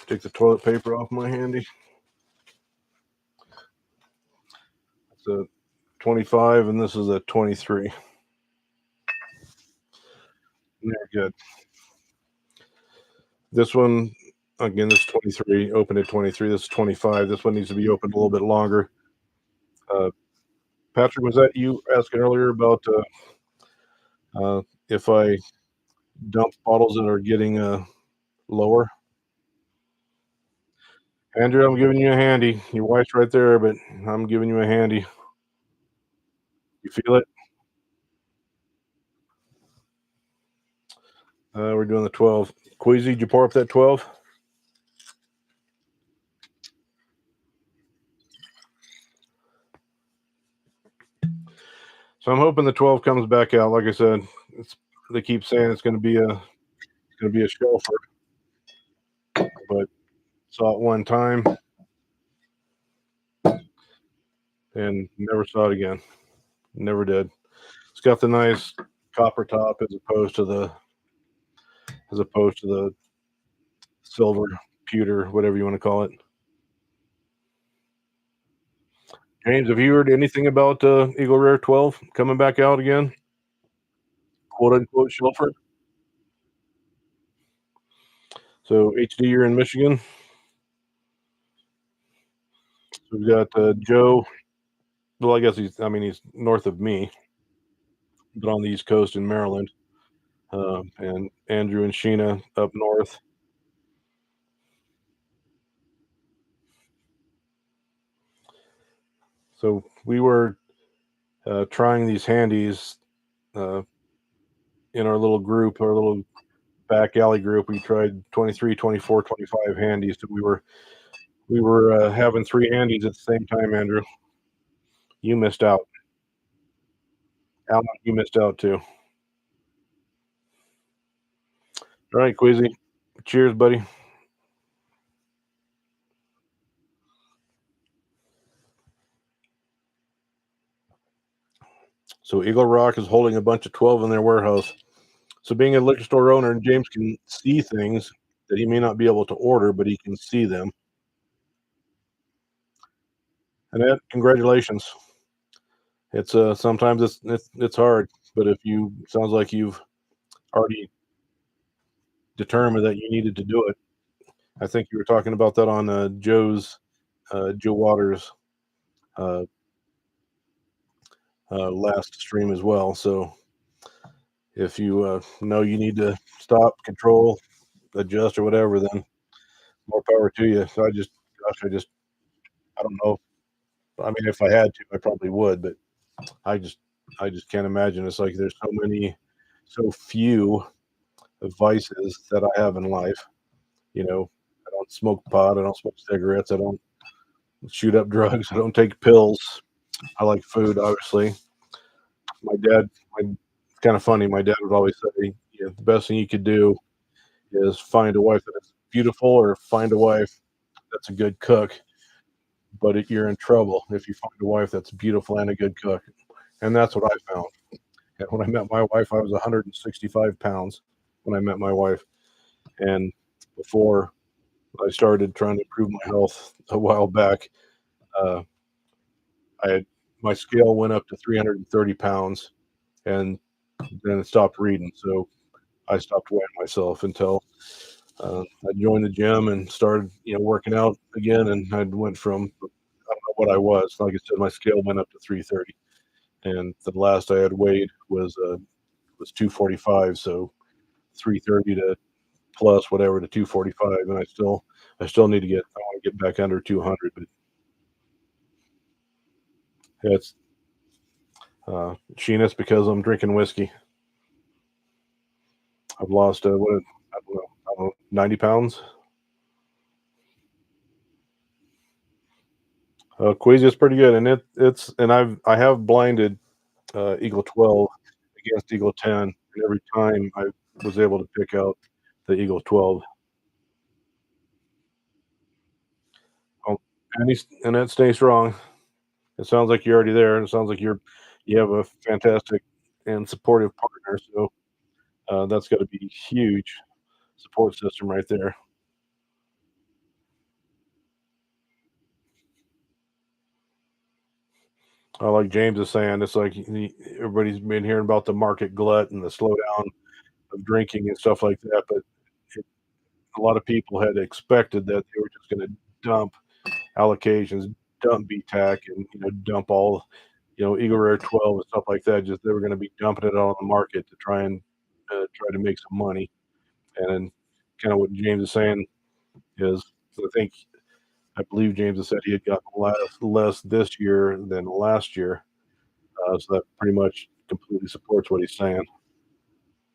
Take the toilet paper off my handy. It's a 25 and this is a 23. They're good. This one, again, this is 23, open at 23. This is 25. This one needs to be opened a little bit longer. Patrick, was that you asking earlier about if I dump bottles that are getting lower? Andrew, I'm giving you a handy. Your wife's right there, but I'm giving you a handy. You feel it? We're doing the 12. Queasy, did you pour up that 12? So I'm hoping the 12 comes back out. Like I said, they keep saying it's going to be a shelfer, but saw it one time and never saw it again. Never did. It's got the nice copper top as opposed to the as opposed to the silver, pewter, whatever you want to call it. James, have you heard anything about Eagle Rare 12 coming back out again? Quote unquote Schilfer. So HD, you're in Michigan. So we've got Joe. Well, I guess he's north of me, but on the East Coast in Maryland. And Andrew and Sheena up north. So we were trying these handies in our little group, our little back alley group. We tried 23, 24, 25 handies. So we were having 3 handies at the same time, Andrew. You missed out. Alan, you missed out too. All right, Queasy. Cheers, buddy. So Eagle Rock is holding a bunch of 12 in their warehouse. So being a liquor store owner, James can see things that he may not be able to order, but he can see them. And Ed, congratulations. It's sometimes it's hard, but if you sounds like you've already determined that you needed to do it. I think you were talking about that on Joe Waters last stream as well. So if you know you need to stop, control, adjust, or whatever, then more power to you. So I don't know. I mean, if I had to, I probably would, but I just can't imagine. It's like there's so few vices that I have in life. You know, I don't smoke pot. I don't smoke cigarettes. I don't shoot up drugs. I don't take pills. I like food, obviously. It's kind of funny. My dad would always say, the best thing you could do is find a wife that's beautiful or find a wife that's a good cook. But you're in trouble if you find a wife that's beautiful and a good cook. And that's what I found. And when I met my wife, I was 165 pounds when I met my wife. And before I started trying to improve my health a while back, uh, my scale went up to 330 pounds, and then it stopped reading. So I stopped weighing myself until I joined the gym and started, working out again. And I went from, I don't know what I was. Like I said, my scale went up to 330, and the last I had weighed was 245. So 330 to plus whatever to 245, and I still need to I want to get back under 200, but it's Sheena's because I'm drinking whiskey. I've lost I don't know, 90 pounds. Queasy is pretty good, and I have blinded Eagle 12 against Eagle 10, and every time I was able to pick out the Eagle 12. Oh, and that stays strong. It sounds like you're already there, and it sounds like you have a fantastic and supportive partner. So that's got to be huge support system right there. Like James is saying, it's like everybody's been hearing about the market glut and the slowdown of drinking and stuff like that, but it, a lot of people had expected that they were just going to dump allocations, dump BTAC, and dump all Eagle Rare 12 and stuff like that. Just they were going to be dumping it out on the market to try to make some money. And kind of what James is saying is, I believe James has said he had gotten less this year than last year. So that pretty much completely supports what he's saying.